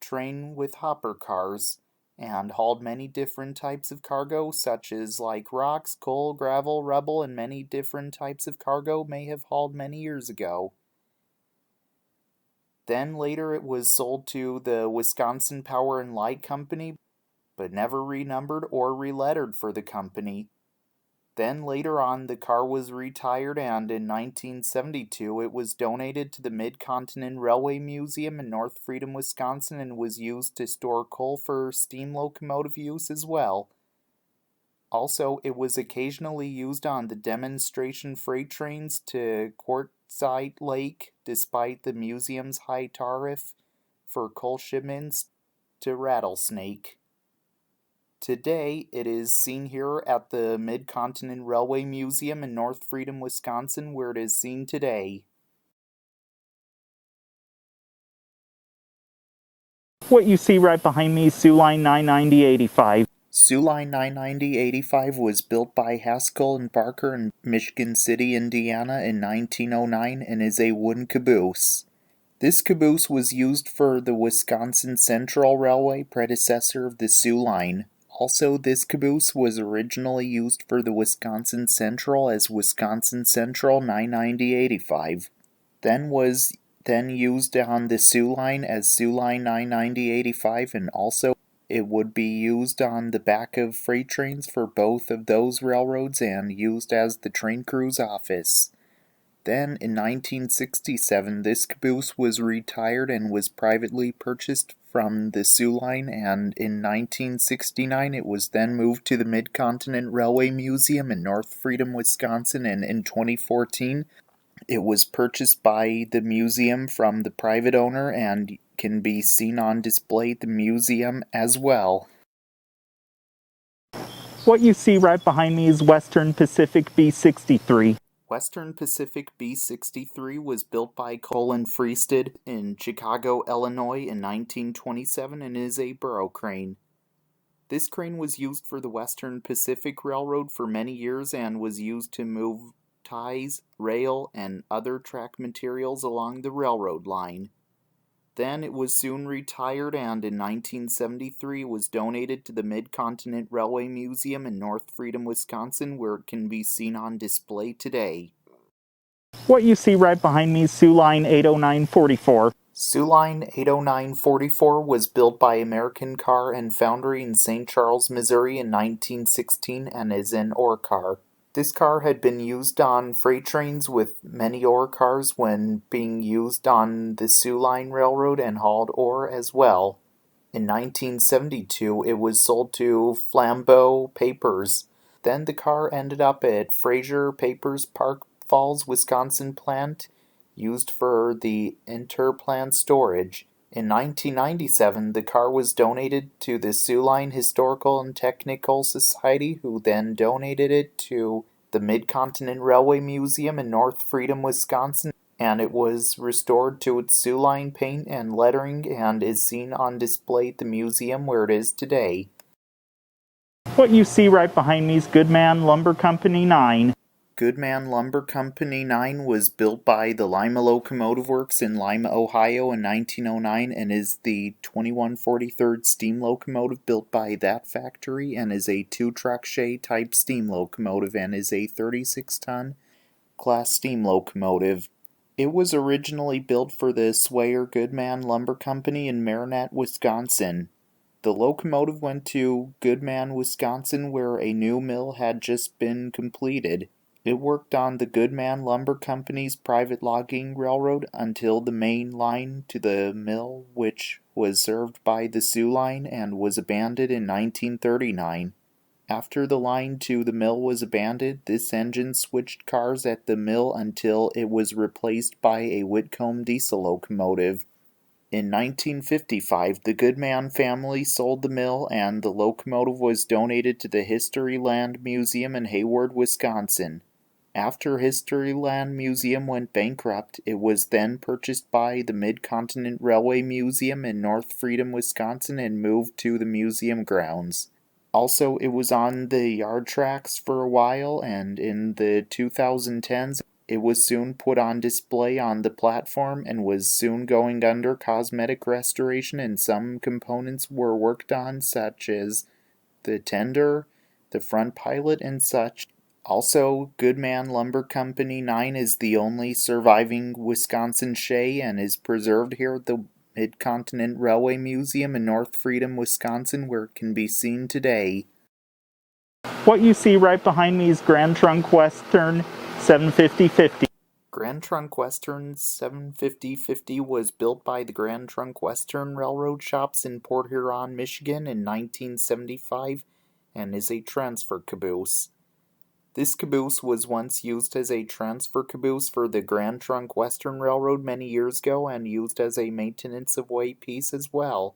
train with hopper cars. and hauled many different types of cargo, such as like rocks, coal, gravel, rubble, and many different types of cargo may have hauled many years ago. Then later it was sold to the Wisconsin Power and Light Company, but never renumbered or relettered for the company. Then later on, the car was retired, and in 1972 it was donated to the Mid-Continent Railway Museum in North Freedom, Wisconsin, and was used to store coal for steam locomotive use as well. Also, it was occasionally used on the demonstration freight trains to Quartzsite Lake, despite the museum's high tariff for coal shipments to Rattlesnake. Today, it is seen here at the Mid-Continent Railway Museum in North Freedom, Wisconsin, where it is seen today. What you see right behind me is Soo Line 990-85. Soo Line 990-85 was built by Haskell and Barker in Michigan City, Indiana in 1909 and is a wooden caboose. This caboose was used for the Wisconsin Central Railway, predecessor of the Soo Line. Also, this caboose was originally used for the Wisconsin Central as Wisconsin Central 990-85. Then used on the Soo Line as Soo Line 990-85, and also it would be used on the back of freight trains for both of those railroads and used as the train crew's office. Then, in 1967, this caboose was retired and was privately purchased from the Soo Line, and in 1969 it was then moved to the Mid-Continent Railway Museum in North Freedom, Wisconsin, and in 2014 it was purchased by the museum from the private owner and can be seen on display at the museum as well. What you see right behind me is Western Pacific B63. Western Pacific B63 was built by Colin Freested in Chicago, Illinois in 1927 and is a burro crane. This crane was used for the Western Pacific Railroad for many years and was used to move ties, rail, and other track materials along the railroad line. Then it was soon retired and in 1973 was donated to the Mid-Continent Railway Museum in North Freedom, Wisconsin, where it can be seen on display today. What you see right behind me is Soo Line 809-44. Soo Line 809-44 was built by American Car and Foundry in St. Charles, Missouri in 1916 and is an ore car. This car had been used on freight trains with many ore cars when being used on the Soo Line Railroad and hauled ore as well. In 1972, it was sold to Flambeau Papers. Then the car ended up at Fraser Papers Park Falls, Wisconsin plant, used for the interplant storage. In 1997, the car was donated to the Soo Line Historical and Technical Society, who then donated it to the Mid-Continent Railway Museum in North Freedom, Wisconsin, and it was restored to its Soo Line paint and lettering and is seen on display at the museum where it is today. What you see right behind me is Goodman Lumber Company 9. Goodman Lumber Company 9 was built by the Lima Locomotive Works in Lima, Ohio in 1909 and is the 2143rd steam locomotive built by that factory and is a 2-truck shay type steam locomotive and is a 36-ton class steam locomotive. It was originally built for the Swayer Goodman Lumber Company in Marinette, Wisconsin. The locomotive went to Goodman, Wisconsin, where a new mill had just been completed. It worked on the Goodman Lumber Company's private logging railroad until the main line to the mill, which was served by the Soo Line and was abandoned in 1939. After the line to the mill was abandoned, this engine switched cars at the mill until it was replaced by a Whitcomb diesel locomotive. In 1955, the Goodman family sold the mill and the locomotive was donated to the Historyland Museum in Hayward, Wisconsin. After Historyland Museum went bankrupt, it was then purchased by the Mid-Continent Railway Museum in North Freedom, Wisconsin and moved to the museum grounds. Also, it was on the yard tracks for a while and in the 2010s It was soon put on display on the platform and was soon going under cosmetic restoration, and some components were worked on, such as the tender, the front pilot, and such. Also, Goodman Lumber Company 9 is the only surviving Wisconsin Shay and is preserved here at the Mid-Continent Railway Museum in North Freedom, Wisconsin, where it can be seen today. What you see right behind me is Grand Trunk Western 750/50. Grand Trunk Western 750/50 was built by the Grand Trunk Western Railroad Shops in Port Huron, Michigan in 1975 and is a transfer caboose. This caboose was once used as a transfer caboose for the Grand Trunk Western Railroad many years ago and used as a maintenance of way piece as well.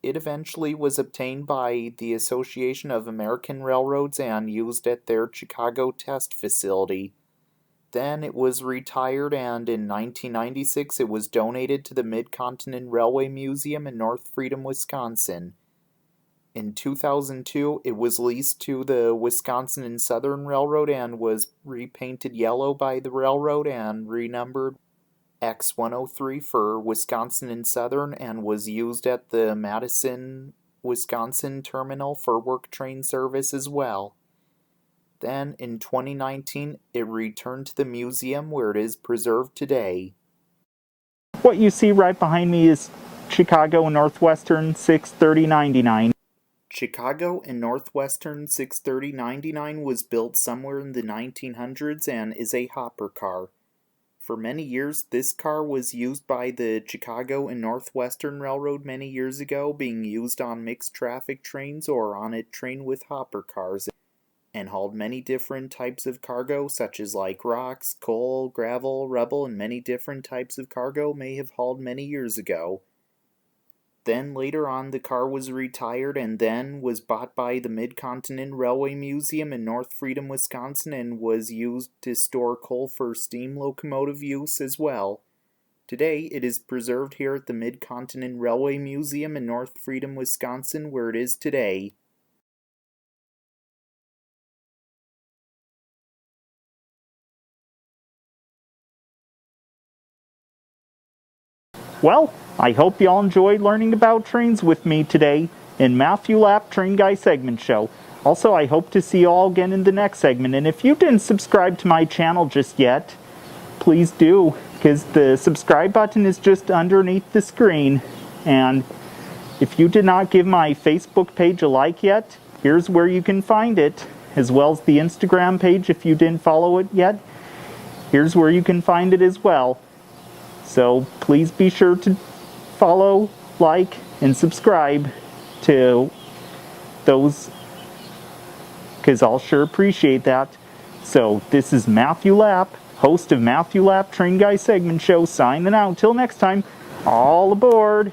It eventually was obtained by the Association of American Railroads and used at their Chicago test facility. Then it was retired, and in 1996 it was donated to the Mid-Continent Railway Museum in North Freedom, Wisconsin. In 2002, it was leased to the Wisconsin and Southern Railroad and was repainted yellow by the railroad and renumbered X103 for Wisconsin and Southern, and was used at the Madison, Wisconsin terminal for work train service as well. Then, in 2019, it returned to the museum where it is preserved today. What you see right behind me is Chicago and Northwestern 630/99. Chicago and Northwestern 630/99 was built somewhere in the 1900s and is a hopper car. For many years, this car was used by the Chicago and Northwestern Railroad many years ago, being used on mixed traffic trains or on a train with hopper cars, and hauled many different types of cargo, such as like rocks, coal, gravel, rubble, and many different types of cargo may have hauled many years ago. Then later on the car was retired and then was bought by the Mid-Continent Railway Museum in North Freedom, Wisconsin, and was used to store coal for steam locomotive use as well. Today it is preserved here at the Mid-Continent Railway Museum in North Freedom, Wisconsin, where it is today. Well, I hope you all enjoyed learning about trains with me today in Matthew Lapp Train Guy Segment Show. Also, I hope to see you all again in the next segment. And if you didn't subscribe to my channel just yet, please do, because the subscribe button is just underneath the screen. And if you did not give my Facebook page a like yet, here's where you can find it, as well as the Instagram page if you didn't follow it yet. Here's where you can find it as well. So please be sure to follow, like, and subscribe to those, because I'll sure appreciate that. So this is Matthew Lapp, host of Matthew Lapp Train Guy Segment Show, signing out. Till next time, all aboard!